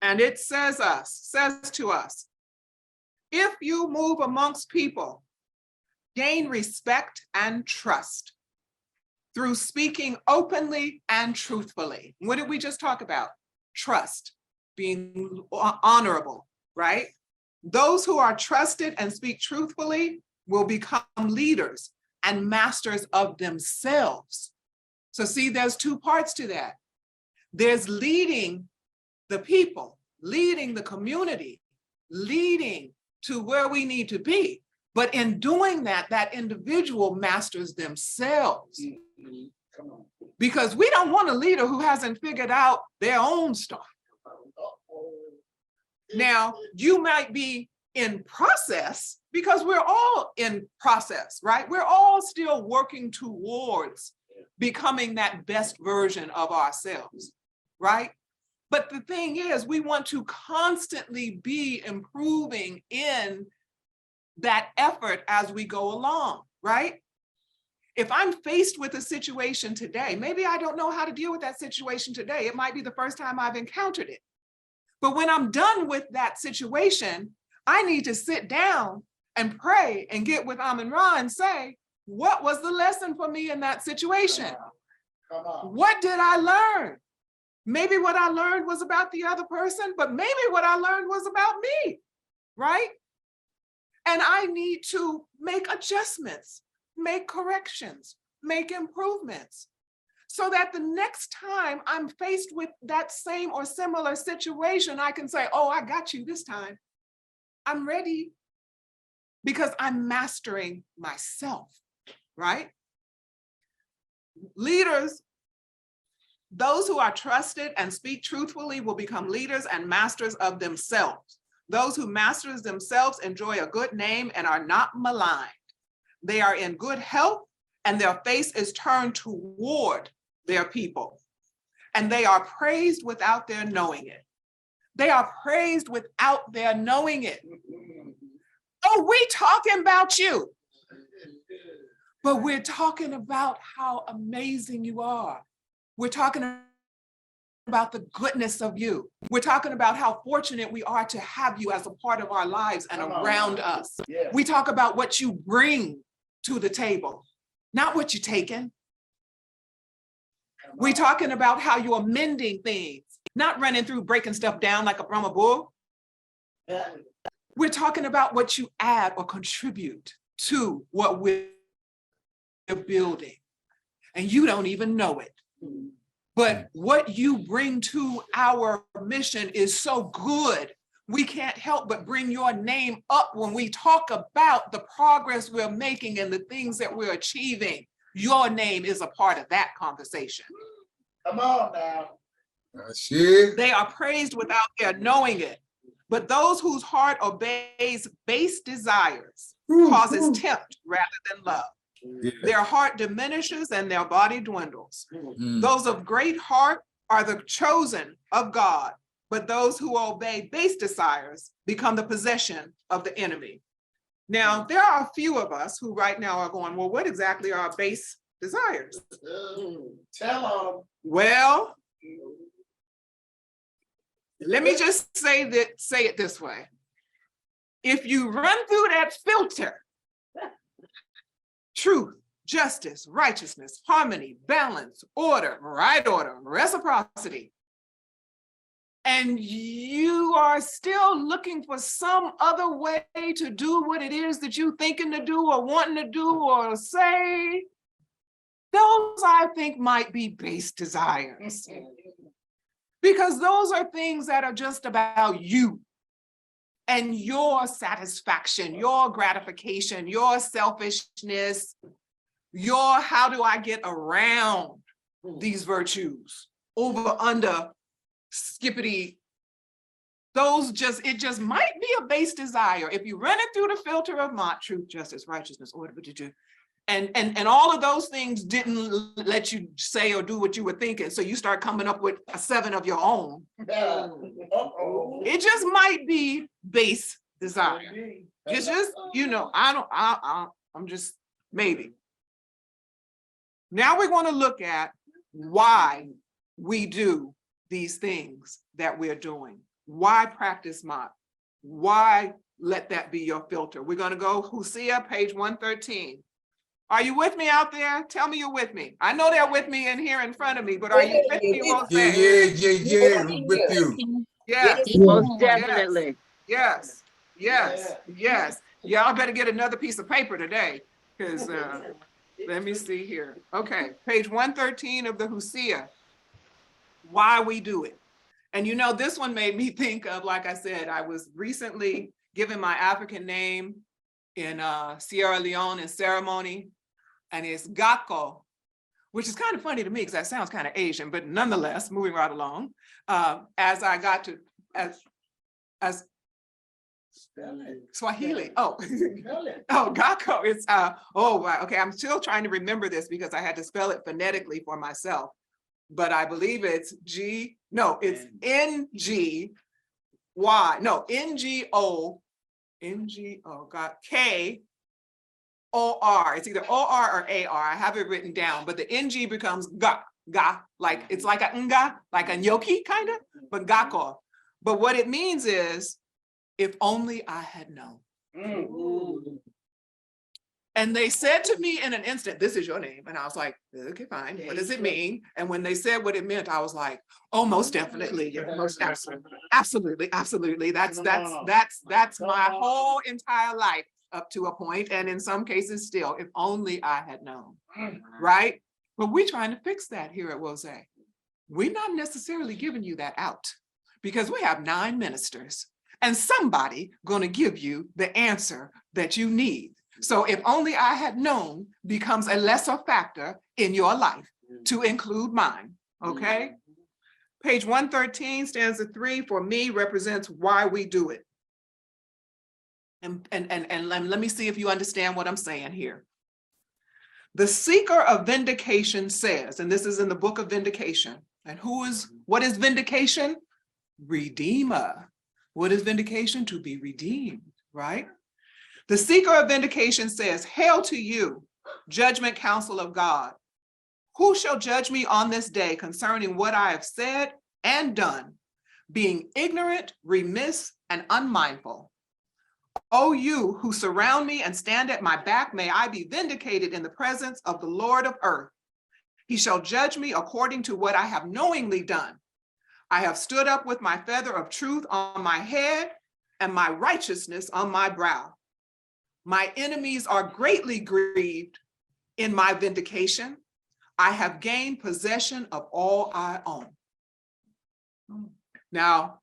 N: And it says to us, if you move amongst people, gain respect and trust through speaking openly and truthfully. What did we just talk about? Trust, being honorable, right? Those who are trusted and speak truthfully will become leaders and masters of themselves. So see, there's two parts to that. There's leading the people, leading the community, leading to where we need to be. But in doing that, that individual masters themselves. Because we don't want a leader who hasn't figured out their own stuff. Now, you might be in process, because we're all in process, right? We're all still working towards becoming that best version of ourselves, right? But the thing is, we want to constantly be improving in that effort as we go along, right? If I'm faced with a situation today, maybe I don't know how to deal with that situation today. It might be the first time I've encountered it. But when I'm done with that situation, I need to sit down and pray and get with Amun-Ra and say, what was the lesson for me in that situation? What did I learn? Maybe what I learned was about the other person, but maybe what I learned was about me, right? And I need to make adjustments, make corrections, make improvements, so that the next time I'm faced with that same or similar situation, I can say, oh, I got you this time. I'm ready, because I'm mastering myself, right? Leaders, those who are trusted and speak truthfully will become leaders and masters of themselves. Those who master themselves enjoy a good name and are not maligned. They are in good health and their face is turned toward their people. And they are praised without their knowing it. They are praised without their knowing it. Oh, we talking about you. But we're talking about how amazing you are. We're talking about the goodness of you. We're talking about how fortunate we are to have you as a part of our lives and around us. We talk about what you bring to the table, not what you're taking. We're talking about how you're mending things, not running through breaking stuff down like a Brahma bull. We're talking about what you add or contribute to what we're building. And you don't even know it. But what you bring to our mission is so good, we can't help but bring your name up when we talk about the progress we're making and the things that we're achieving. Your name is a part of that conversation.
L: Come on now.
N: They are praised without their knowing it. But those whose heart obeys base desires causes tempt rather than love. Their heart diminishes and their body dwindles. Those of great heart are the chosen of God, but those who obey base desires become the possession of the enemy. Now, there are a few of us who right now are going, well, what exactly are base desires?
L: Tell them.
N: Well, let me just say it this way. If you run through that filter, truth, justice, righteousness, harmony, balance, order, right order, reciprocity, and you are still looking for some other way to do what it is that you're thinking to do or wanting to do or say, those I think might be base desires. Because those are things that are just about you and your satisfaction, your gratification, your selfishness, your how do I get around these virtues, over, under, skippity. It just might be a base desire. If you run it through the filter of Mott, truth, justice, righteousness, order, and all of those things didn't let you say or do what you were thinking. So you start coming up with a 7 of your own. It just might be base desire. It's just, I'm just maybe. Now we're going to look at why we do these things that we're doing. Why practice Mott? Why let that be your filter? We're going to go Hosea, page 113. Are you with me out there? Tell me you're with me. I know they're with me in here in front of me, but are you with me?
B: Yeah, I'm with you.
N: Yes.
J: Most definitely.
N: Yes. Y'all better get another piece of paper today, because let me see here. Okay, page 113 of the Hosea. why we do it. And you know, this one made me think of, like I said, I was recently given my African name in Sierra Leone in ceremony, and it's Gako, which is kind of funny to me because that sounds kind of Asian, but nonetheless, moving right along, as I got to, as Swahili. Oh, oh, Gako. It's oh wow. Okay, I'm still trying to remember this because I had to spell it phonetically for myself. But I believe it's G. No, it's N-G-Y. No, N-G-O. N-G-O. Got K-O-R. It's either O-R or A-R. I have it written down, but the N-G becomes ga. Like it's like a nga, like a gnocchi kind of, but Gako. But what it means is, if only I had known. And they said to me in an instant, this is your name. And I was like, okay, fine. What does it mean? And when they said what it meant, I was like, oh, most definitely. Yeah, most absolutely. Absolutely. Absolutely. That's my whole entire life up to a point. And in some cases still, if only I had known. Right? But we're trying to fix that here at Wose. We're not necessarily giving you that out because we have 9 ministers and somebody going to give you the answer that you need. So if only I had known becomes a lesser factor in your life to include mine, okay? Page 113, stanza 3, for me represents why we do it. And let me see if you understand what I'm saying here. The seeker of vindication says, and this is in the book of Vindication, and what is vindication? Redeemer. What is vindication? To be redeemed, right? The seeker of vindication says, hail to you, judgment council of God. Who shall judge me on this day concerning what I have said and done, being ignorant, remiss, and unmindful? O you who surround me and stand at my back, may I be vindicated in the presence of the Lord of earth. He shall judge me according to what I have knowingly done. I have stood up with my feather of truth on my head and my righteousness on my brow. My enemies are greatly grieved in my vindication. I have gained possession of all I own. Now,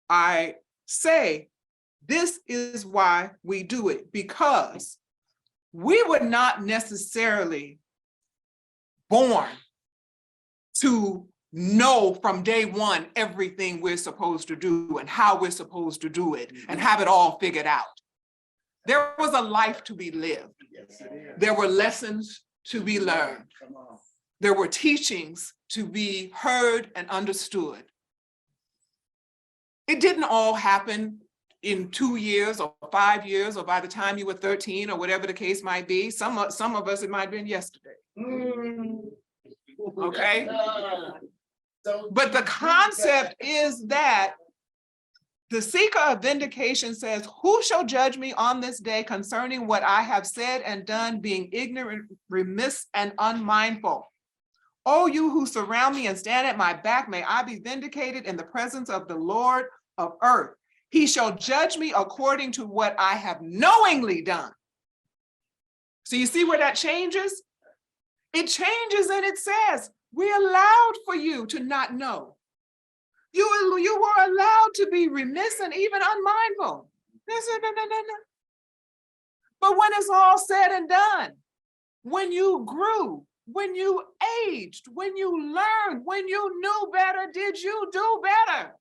N: I say this is why we do it, because we were not necessarily born to know from day one everything we're supposed to do and how we're supposed to do it and have it all figured out. There was a life to be lived. There were lessons to be learned. There were teachings to be heard and understood. It didn't all happen in 2 years or 5 years or by the time you were 13 or whatever the case might be. Some of us, it might have been yesterday. Okay? But the concept is that the seeker of vindication says, who shall judge me on this day concerning what I have said and done, being ignorant, remiss, and unmindful? O you who surround me and stand at my back, may I be vindicated in the presence of the Lord of earth. He shall judge me according to what I have knowingly done. So you see where that changes? It changes and it says, we allowed for you to not know. You were allowed to be remiss and even unmindful. But when it's all said and done, when you grew, when you aged, when you learned, when you knew better, did you do better?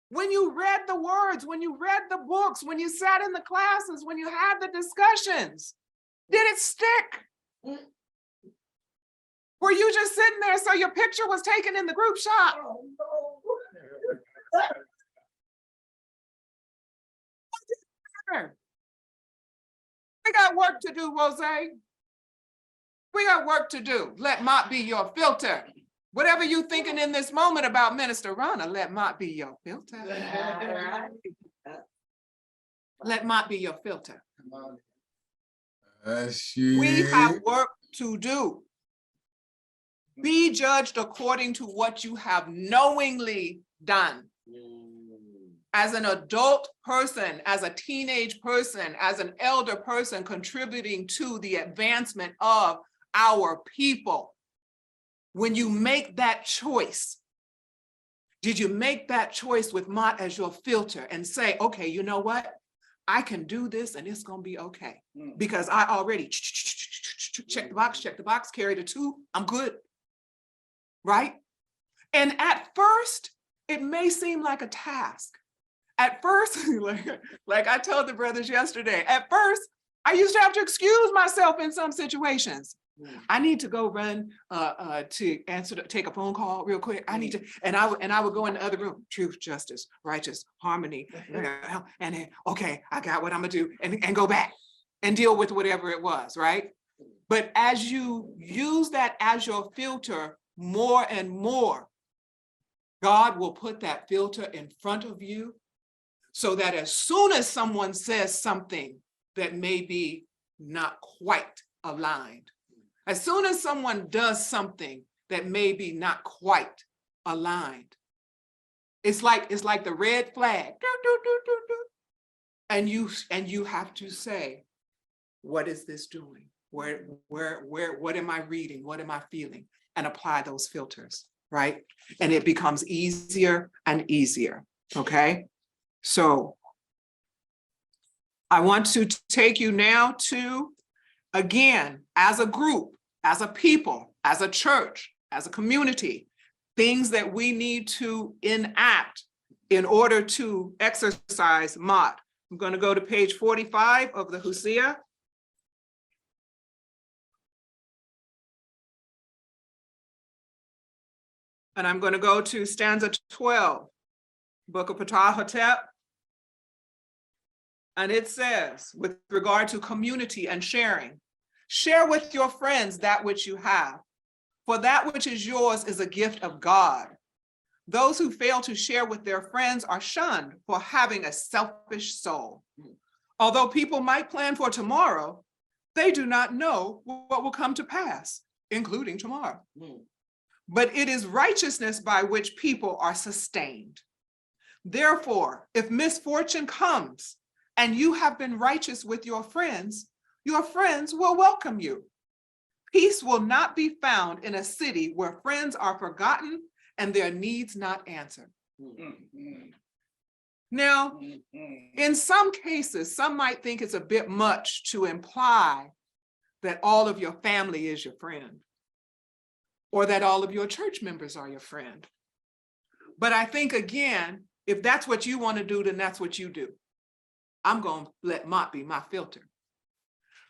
N: When you read the words, when you read the books, when you sat in the classes, when you had the discussions, did it stick? Were you just sitting there so your picture was taken in the group shot? We got work to do, Wose. We got work to do. Let Mott be your filter. Whatever you thinking in this moment about Minister Ronna, let Mott be your filter. Let Mott be your filter. We have work to do. Be judged according to what you have knowingly done. As an adult person, as a teenage person, as an elder person contributing to the advancement of our people. when you make that choice, did you make that choice with Mott as your filter and say, okay, you know what? I can do this and it's gonna be okay. Because I already check the box, carry the 2, I'm good, right? And at first, it may seem like a task. At first, like I told the brothers yesterday, at first, I used to have to excuse myself in some situations. I need to go run to take a phone call real quick. I need to, and I would go in the other room, truth, justice, righteous, harmony, and then, okay, I got what I'm gonna do, and go back and deal with whatever it was, right? But as you use that as your filter more and more, God will put that filter in front of you so that as soon as someone says something that may be not quite aligned, as soon as someone does something that may be not quite aligned, it's like the red flag. And you have to say, what is this doing? What am I reading? What am I feeling? And apply those filters, right? And it becomes easier and easier, okay? So I want to take you now to, again, as a group, as a people, as a church, as a community, things that we need to enact in order to exercise Mott. I'm going to go to page 45 of the Hosea. And I'm going to go to stanza 12, book of Ptah-hotep. And it says, with regard to community and sharing, share with your friends that which you have, for that which is yours is a gift of God. Those who fail to share with their friends are shunned for having a selfish soul. Although people might plan for tomorrow, they do not know what will come to pass, including tomorrow. But it is righteousness by which people are sustained. Therefore, if misfortune comes and you have been righteous with your friends will welcome you. Peace will not be found in a city where friends are forgotten and their needs not answered. Now, in some cases, some might think it's a bit much to imply that all of your family is your friend, or that all of your church members are your friend. But I think, again, if that's what you want to do, then that's what you do. I'm going to let Mott be my filter.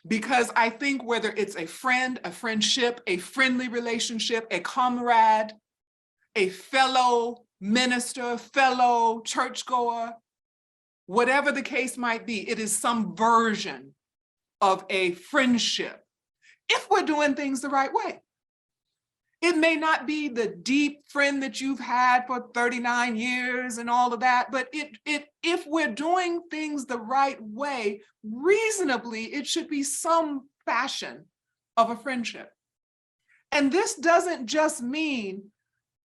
N: Because I think whether it's a friend, a friendship, a friendly relationship, a comrade, a fellow minister, fellow churchgoer, whatever the case might be, it is some version of a friendship if we're doing things the right way. It may not be the deep friend that you've had for 39 years and all of that, but if we're doing things the right way, reasonably, it should be some fashion of a friendship. And this doesn't just mean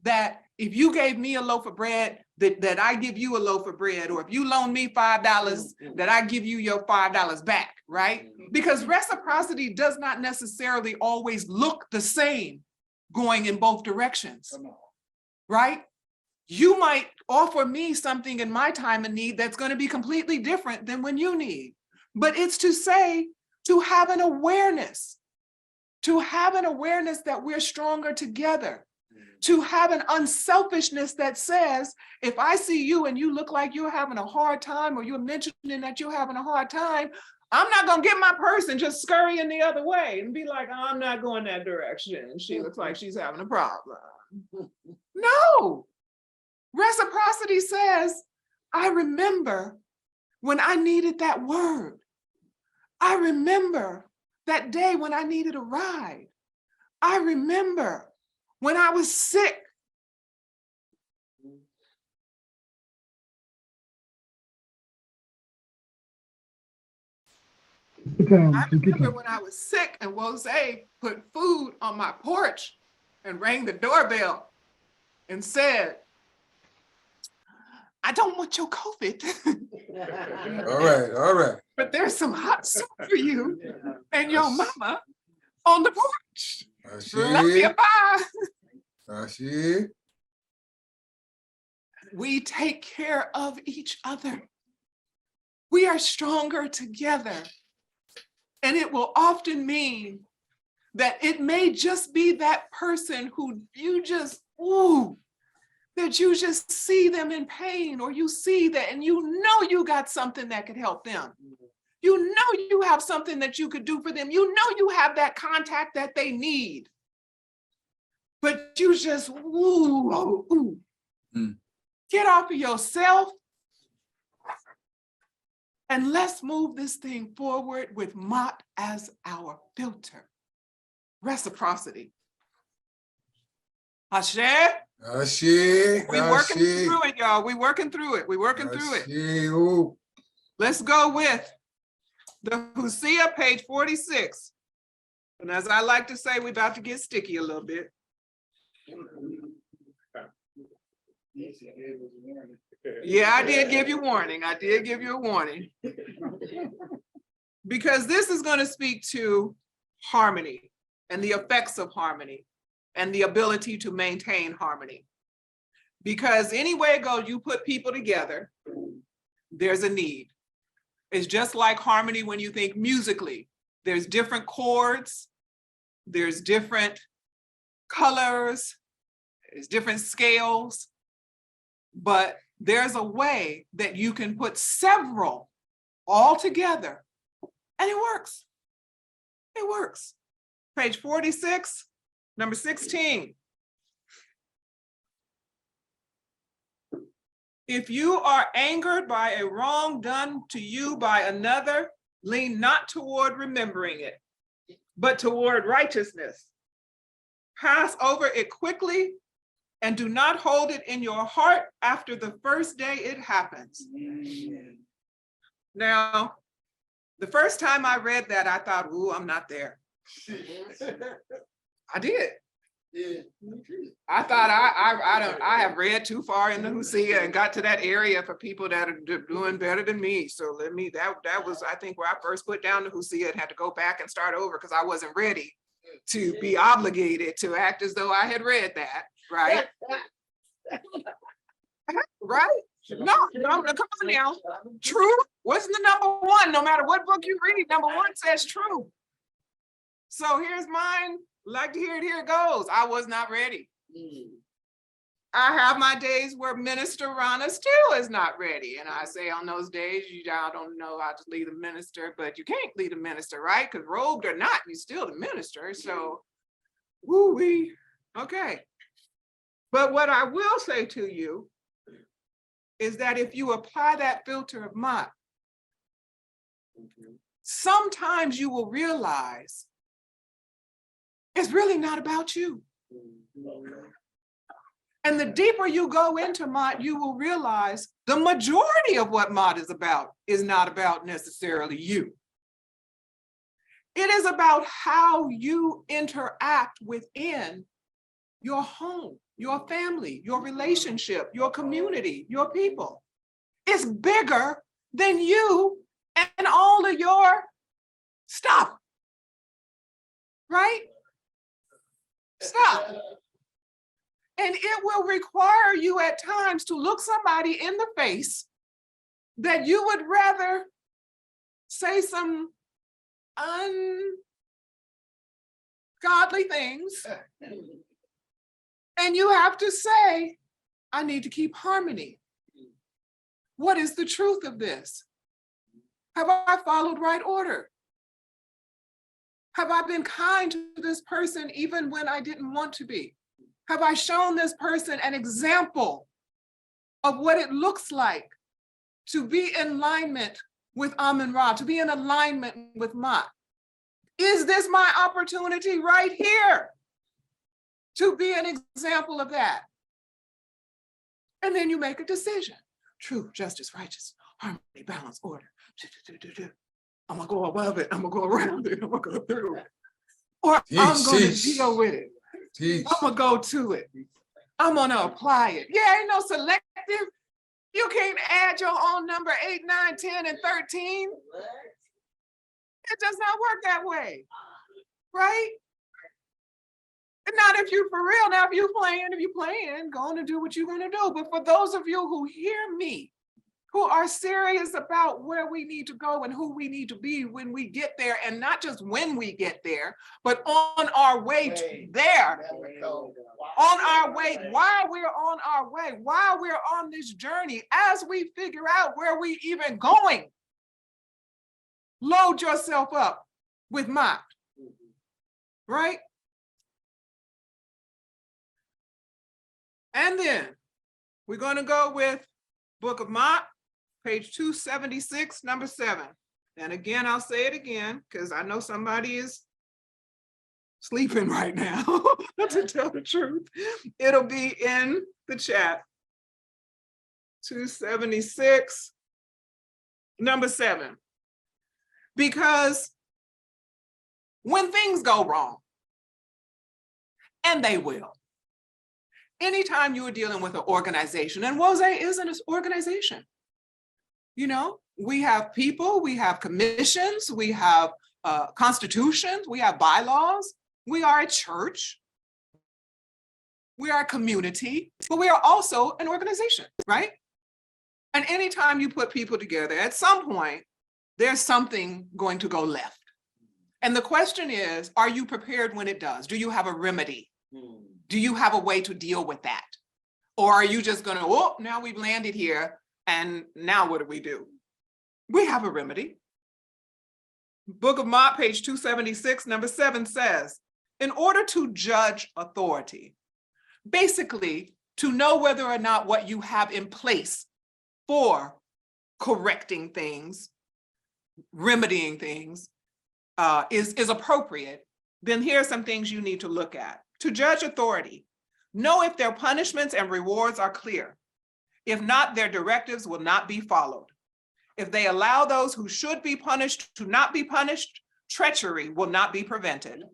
N: that if you gave me a loaf of bread, that I give you a loaf of bread, or if you loan me $5, that I give you your $5 back, right? Because reciprocity does not necessarily always look the same going in both directions, right? You might offer me something in my time of need that's going to be completely different than when you need. But it's to say, to have an awareness that we're stronger together, to have an unselfishness that says, if I see you and you look like you're having a hard time, or you're mentioning that you're having a hard time, I'm not going to get my purse and just scurry in the other way and be like, I'm not going that direction. She looks like she's having a problem. No. Reciprocity says, I remember when I needed that word. I remember that day when I needed a ride. I remember when I was sick. I remember when I was sick and Jose put food on my porch and rang the doorbell and said, I don't want your COVID.
B: All right.
N: But there's some hot soup for you and your mama on the porch. Love you, bye.
B: Ashe.
N: We take care of each other. We are stronger together. And it will often mean that it may just be that person who you just, ooh, that you just see them in pain, or you see that and you know you got something that could help them. You know you have something that you could do for them. You know you have that contact that they need. But you just, ooh. Get off of yourself and let's move this thing forward with Mott as our filter. Reciprocity. Ashe?
B: Ashe.
N: We working through it, y'all. We working through it. We working through it.
B: Ooh.
N: Let's go with the Hosea, page 46. And as I like to say, we're about to get sticky a little bit. Yeah, I did give you warning. I did give you a warning. Because this is going to speak to harmony and the effects of harmony and the ability to maintain harmony. Because anywhere it goes, you put people together, there's a need. It's just like harmony when you think musically. There's different chords, there's different colors, there's different scales, but there's a way that you can put several all together and it works. It works. Page 46, number 16. If you are angered by a wrong done to you by another, lean not toward remembering it, but toward righteousness. Pass over it quickly and do not hold it in your heart after the first day it happens. Now, the first time I read that, I thought, ooh, I'm not there. I did. I thought I have read too far in the Hosea and got to that area for people that are doing better than me. So that was, I think, where I first put down the Hosea and had to go back and start over because I wasn't ready to be obligated to act as though I had read that, right? Right? No, come on now. True wasn't the number one. No matter what book you read, number one says true. So here's mine. Like to hear it, here it goes. I was not ready. I have my days where Minister Rana still is not ready. And I say on those days, I don't know how to lead a minister, but you can't lead a minister, right? Because robed or not, you're still the minister. So, woo-wee, okay. But what I will say to you is that if you apply that filter of Mott, sometimes you will realize it's really not about you. And the deeper you go into Mott, you will realize the majority of what Mott is about is not about necessarily you. It is about how you interact within your home, your family, your relationship, your community, your people. It's bigger than you and all of your stuff, right? Stop. And it will require you at times to look somebody in the face that you would rather say some ungodly things. And you have to say, I need to keep harmony. What is the truth of this? Have I followed right order? Have I been kind to this person even when I didn't want to be? Have I shown this person an example of what it looks like to be in alignment with Amun-Ra, to be in alignment with Mott? Is this my opportunity right here to be an example of that? And then you make a decision. Truth, justice, righteousness, harmony, balance, order. I'm gonna go above it, I'm gonna go around it, I'm gonna go through it. Or I'm gonna deal with it. I'm gonna go to it. I'm gonna apply it. Yeah, ain't no selective. You can't add your own number 8, 9, 10, and 13. It does not work that way, right? Not if you for real. Now, if you playing, go on and do what you're gonna do. But for those of you who hear me, who are serious about where we need to go and who we need to be when we get there, and not just when we get there, but on our way to there, on our way, while we're on our way, while we're on this journey, as we figure out where we even going, load yourself up with Mott, right? And then we're going to go with Book of Mott, page 276, number 7. And again, I'll say it again, because I know somebody is sleeping right now, to tell the truth. It'll be in the chat. 276, number 7. Because when things go wrong, and they will, anytime you are dealing with an organization, and WOZE is an organization, you know, we have people, we have commissions, we have constitutions, we have bylaws, we are a church, we are a community, but we are also an organization, right? And anytime you put people together, at some point, there's something going to go left. And the question is, are you prepared when it does? Do you have a remedy? Do you have a way to deal with that? Or are you just gonna, oh, now we've landed here, and now what do we do? We have a remedy. Book of Mott, page 276, number 7 says, in order to judge authority, basically to know whether or not what you have in place for correcting things, remedying things, is appropriate, then here are some things you need to look at. To judge authority, know if their punishments and rewards are clear. If not, their directives will not be followed. If they allow those who should be punished to not be punished, treachery will not be prevented.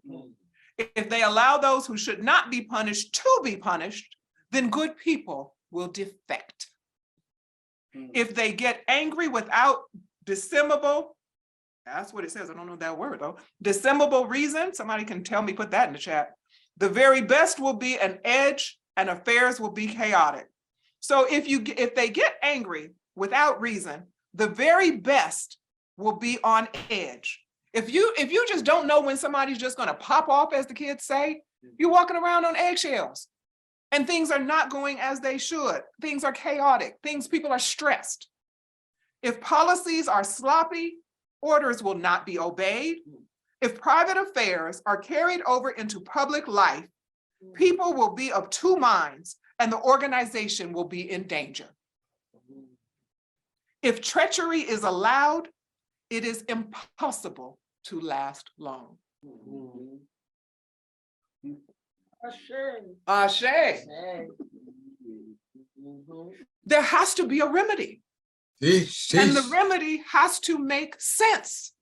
N: If they allow those who should not be punished to be punished, then good people will defect. If they get angry without dissemblable, that's what it says, I don't know that word though, dissemblable reason, somebody can tell me, put that in the chat. The very best will be an edge and affairs will be chaotic. So if they get angry without reason, the very best will be on edge. If you just don't know when somebody's just gonna pop off, as the kids say, you're walking around on eggshells and things are not going as they should. Things are chaotic, people are stressed. If policies are sloppy, orders will not be obeyed. If private affairs are carried over into public life, people will be of two minds and the organization will be in danger. If treachery is allowed, it is impossible to last long. Ashe. There has to be a remedy. And the remedy has to make sense.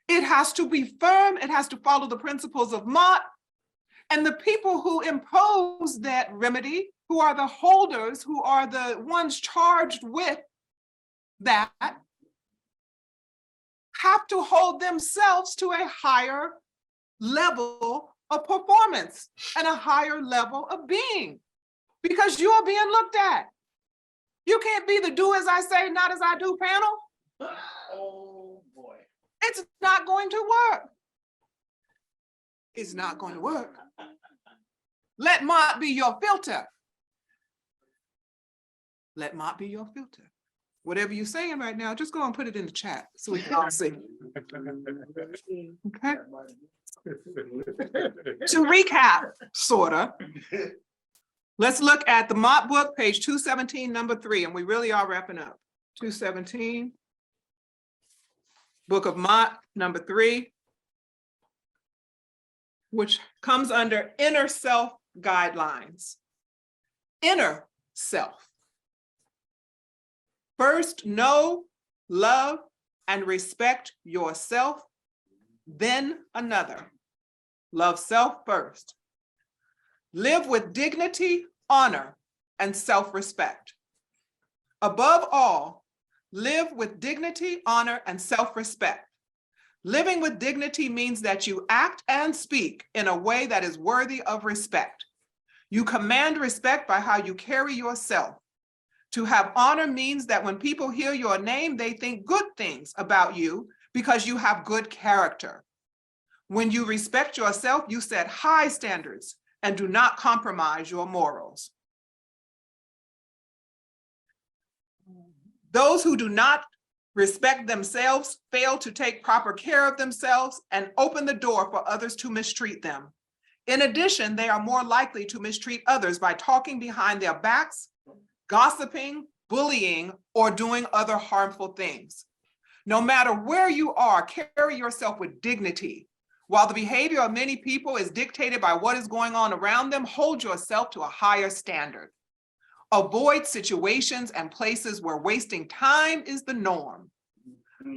N: It has to be firm. It has to follow the principles of Mott. And the people who impose that remedy, who are the holders, who are the ones charged with that, have to hold themselves to a higher level of performance and a higher level of being, because you are being looked at. You can't be the do as I say, not as I do panel. Oh boy. It's not going to work. It's not going to work. Let Mott be your filter. Let Mott be your filter. Whatever you're saying right now, just go and put it in the chat so we can all see. Okay. To recap, sorta, let's look at the Mott book, page 217, number 3, and we really are wrapping up. 217, Book of Mott, number 3, which comes under inner self guidelines. Inner self. First, know, love, and respect yourself, then another. Love self first. Live with dignity, honor, and self-respect. Above all, live with dignity, honor, and self-respect. Living with dignity means that you act and speak in a way that is worthy of respect. You command respect by how you carry yourself. To have honor means that when people hear your name, they think good things about you because you have good character. When you respect yourself, you set high standards and do not compromise your morals. Those who do not respect themselves fail to take proper care of themselves and open the door for others to mistreat them. In addition, they are more likely to mistreat others by talking behind their backs, gossiping, bullying, or doing other harmful things. No matter where you are, carry yourself with dignity. While the behavior of many people is dictated by what is going on around them, hold yourself to a higher standard. Avoid situations and places where wasting time is the norm.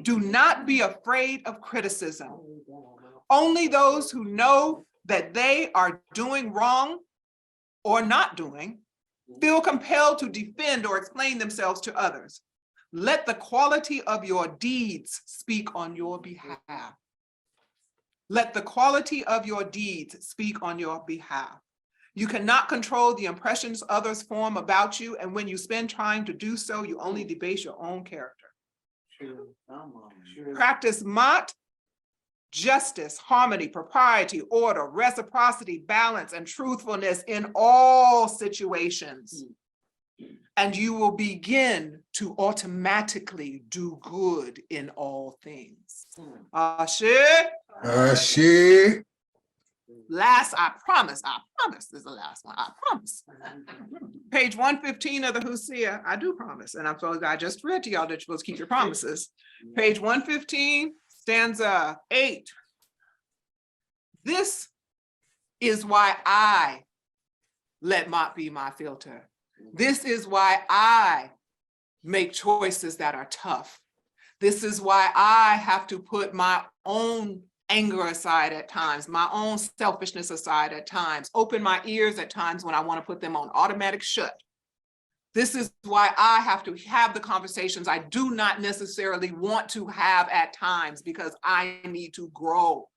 N: Do not be afraid of criticism. Only those who know that they are doing wrong or not doing feel compelled to defend or explain themselves to others. Let the quality of your deeds speak on your behalf. Let the quality of your deeds speak on your behalf. You cannot control the impressions others form about you, and when you spend trying to do so, you only debase your own character. Practice mot, justice, harmony, propriety, order, reciprocity, balance, and truthfulness in all situations. And you will begin to automatically do good in all things. Ashe.
B: Ashe.
N: Last, I promise, this is the last one, I promise. Page 115 of the Hosea, I do promise, and I just read to y'all that you're supposed to keep your promises. Page 115, stanza 8. This is why I let Mott be my filter. This is why I make choices that are tough. This is why I have to put my own anger aside at times, my own selfishness aside at times, open my ears at times when I want to put them on automatic shut. This is why I have to have the conversations I do not necessarily want to have at times, because I need to grow.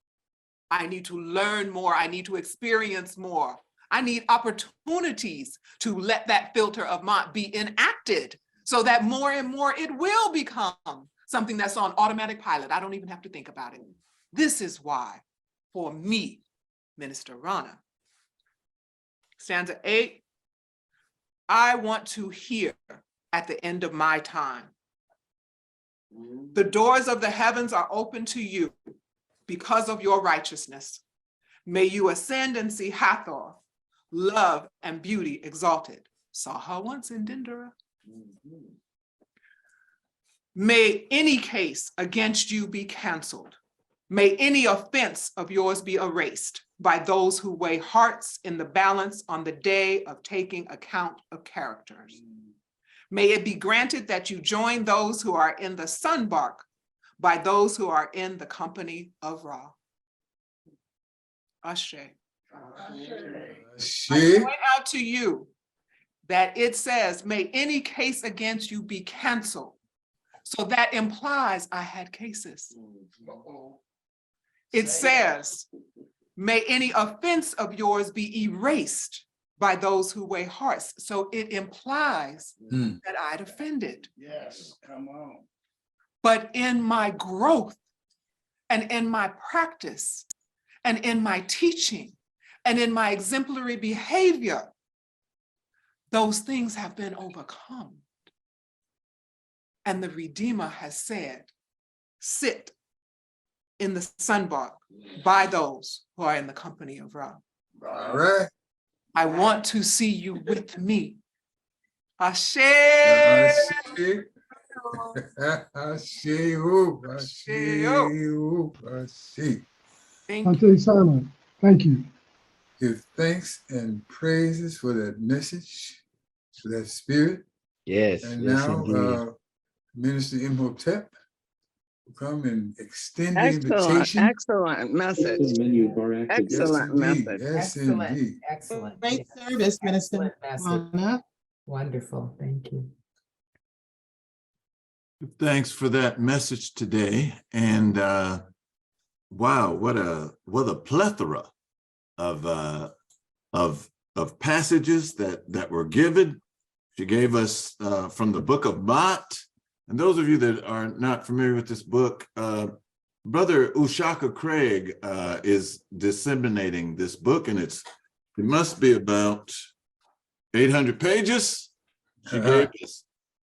N: I need to learn more. I need to experience more. I need opportunities to let that filter of Mott be enacted so that more and more it will become something that's on automatic pilot. I don't even have to think about it. This is why, for me, Minister Rana, stanza 8, I want to hear at the end of my time. The doors of the heavens are open to you because of your righteousness. May you ascend and see Hathor, love and beauty exalted. Saw her once in Dendera. May any case against you be canceled. May any offense of yours be erased by those who weigh hearts in the balance on the day of taking account of characters. May it be granted that you join those who are in the sunbark by those who are in the company of Ra. Ashe.
B: Ashe.
N: I point out to you that it says, may any case against you be canceled. So that implies I had cases. It says, may any offense of yours be erased by those who weigh hearts. So it implies that I'd offended.
L: Yes, come on.
N: But in my growth and in my practice and in my teaching and in my exemplary behavior, those things have been overcome. And the Redeemer has said, sit in the sunbark by those who are in the company of Ra.
B: All right.
N: I want to see you with me. Ashe.
B: Ashe. Ashe. Ashe.
H: Ante Simon, thank you.
B: Give thanks and praises for that message, for that spirit.
G: Yes.
B: And
G: yes,
B: now,
G: indeed.
B: Minister Imhotep will come and extend the
O: Excellent,
B: invitation.
O: excellent message. Excellent message.
B: Yes, indeed.
P: Excellent.
O: Great
P: Yes.
O: service, Minister
P: Excellent message.
O: Rana.
P: Wonderful. Thank you.
Q: Thanks for that message today. And wow, what a plethora of passages that were given. She gave us from the book of Mott. And those of you that are not familiar with this book, Brother Ushaka Craig is disseminating this book, and it must be about 800 pages.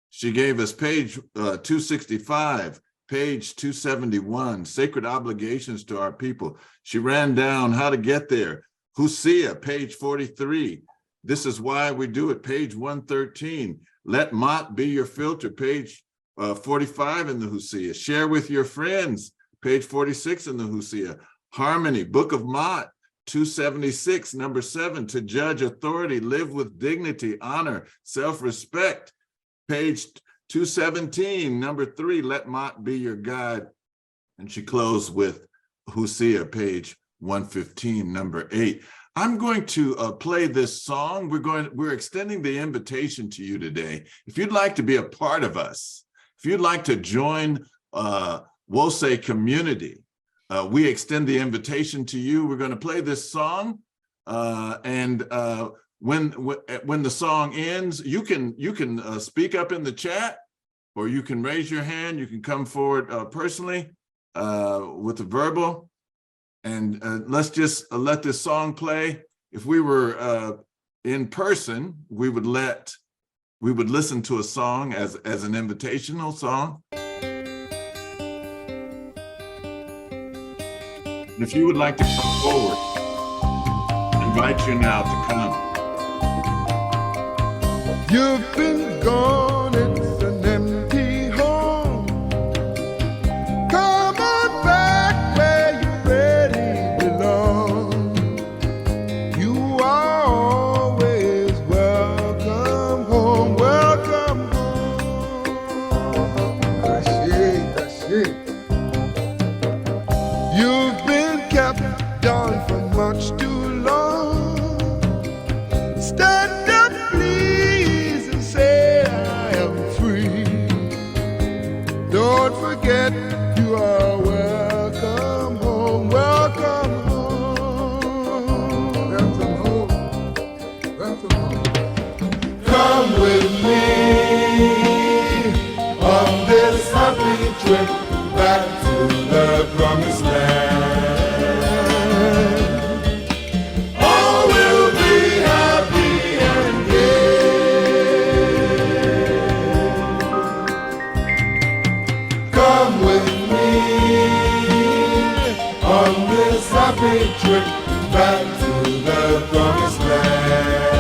Q: She gave us page 265, page 271, Sacred Obligations to Our People. She ran down How to Get There, Hosea, page 43. This Is Why We Do It, page 113. Let Mott Be Your Filter, page 45 in the Hosea. Share with Your Friends, page 46 in the Hosea. Harmony, Book of Mott, 276, number 7. To judge authority, live with dignity, honor, self-respect, page 217, number 3. Let Mott be your guide. And she closed with Hosea, page 115, number 8. I'm going to play this song. We're extending the invitation to you today. If you'd like to be a part of us, if you'd like to join Wose community, we extend the invitation to you. We're going to play this song, and when the song ends, you can speak up in the chat, or you can raise your hand. You can come forward personally with a verbal, and let's just let this song play. If we were in person, we would listen to a song as an invitational song. And if you would like to come forward, I invite you now to come.
R: You've been gone, it's an empty home. Come on back where you really belong. You are always welcome home, welcome home. That's it. You've been kept down for much too long. Stand up, please, and say I am free. Don't forget you are welcome home, welcome home. Welcome home, welcome home. Come with me on this happy trip back to the promised land. All will be happy and gay. Come with me on this happy trip back to the promised land.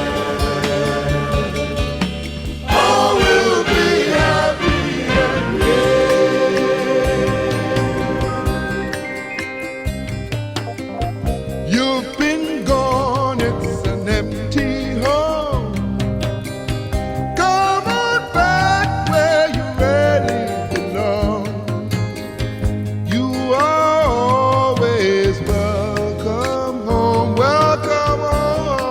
R: All will be happy and gay. You've been gone, it's an empty home. Come on back where you really belong. You are always welcome home, welcome home.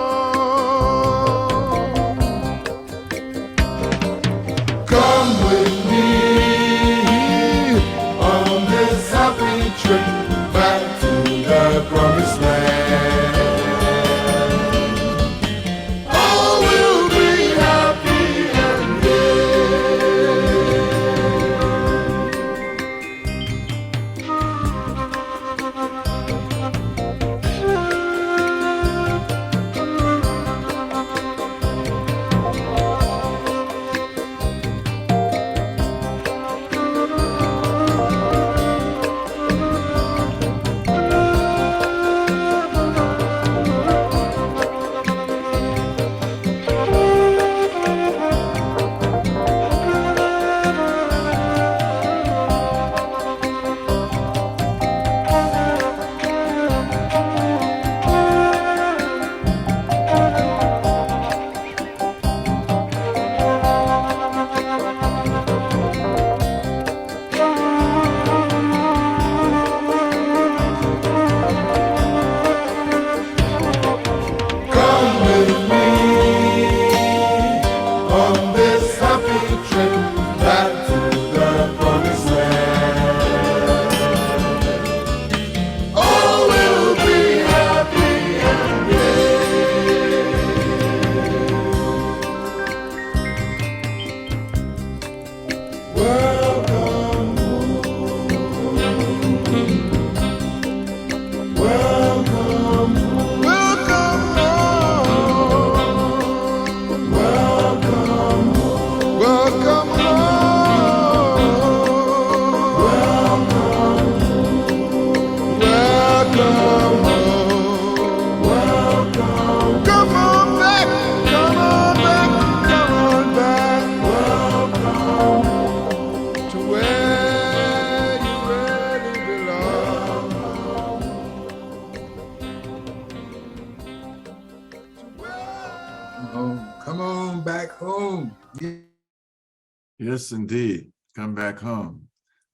Q: Yes, indeed. Come back home.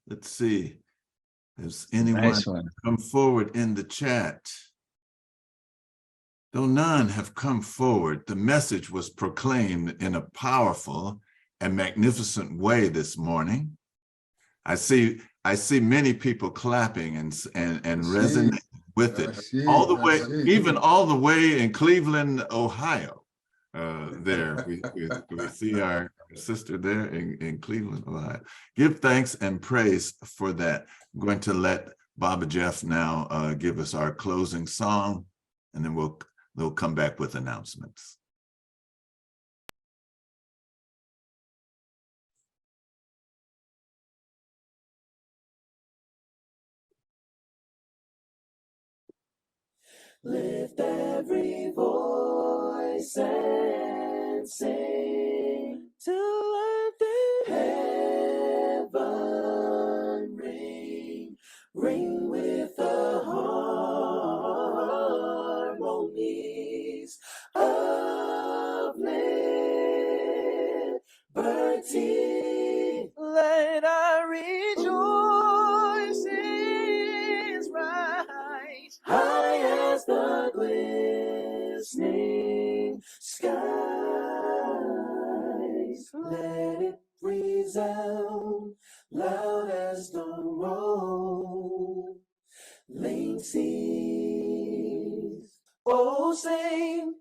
Q: Let's see. Has anyone
G: Nice one.
Q: come forward in the chat? Though none have come forward, the message was proclaimed in a powerful and magnificent way this morning. I see many people clapping and resonating with it. All the way, even all the way in Cleveland, Ohio. There, we see our sister there in Cleveland, Ohio. Give thanks and praise for that. I'm going to let Baba Jeff now give us our closing song, and then we'll come back with announcements.
L: Lift every voice and sing to earth and heaven ring, ring with the harmonies of liberty. Let our rejoicings rise high as the glistening skies. Let it resound loud as the rolling seas. Oh, sing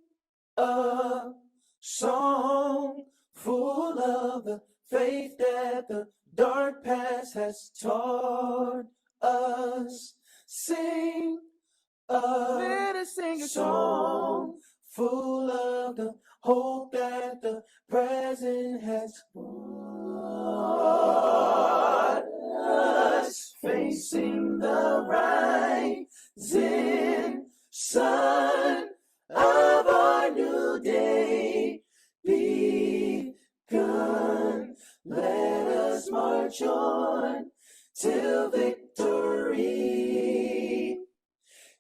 L: a song full of the faith that the dark past has taught us. Sing let us sing a song full of the hope that the present has brought us, facing the rising sun of our new day begun. Let us march on till victory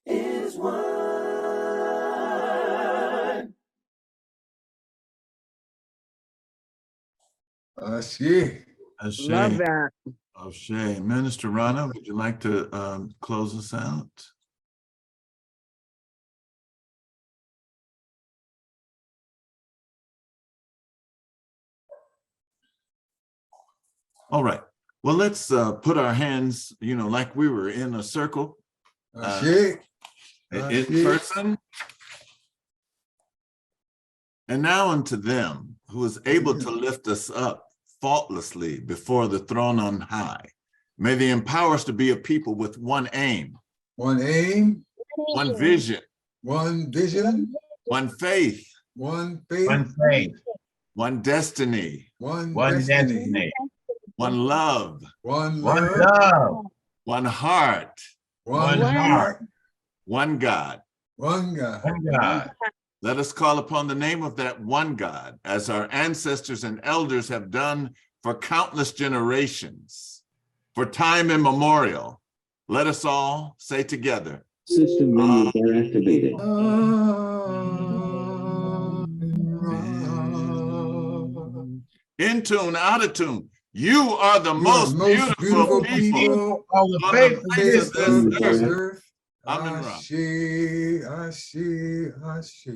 L: is won.
B: Ashe.
O: Love that.
Q: Ashe. Minister Rana, would you like to close us out? All right. Well, let's put our hands, like we were in a circle. In person. And now unto them who is able to lift us up faultlessly before the throne on high. May they empower us to be a people with one aim.
B: One aim.
Q: One vision.
B: One vision.
Q: One faith.
B: One faith.
C: One faith.
Q: One destiny.
B: One
C: destiny.
Q: One love.
B: One
C: love.
Q: One heart.
B: One heart.
Q: One God.
B: One God.
C: One God.
Q: Let us call upon the name of that one God, as our ancestors and elders have done for countless generations, for time immemorial. Let us all say together.
L: System menus are activated.
Q: In tune, out of tune. You are the most beautiful people on the face of this earth. Amen.
B: Ashe, Ashe, Ashe.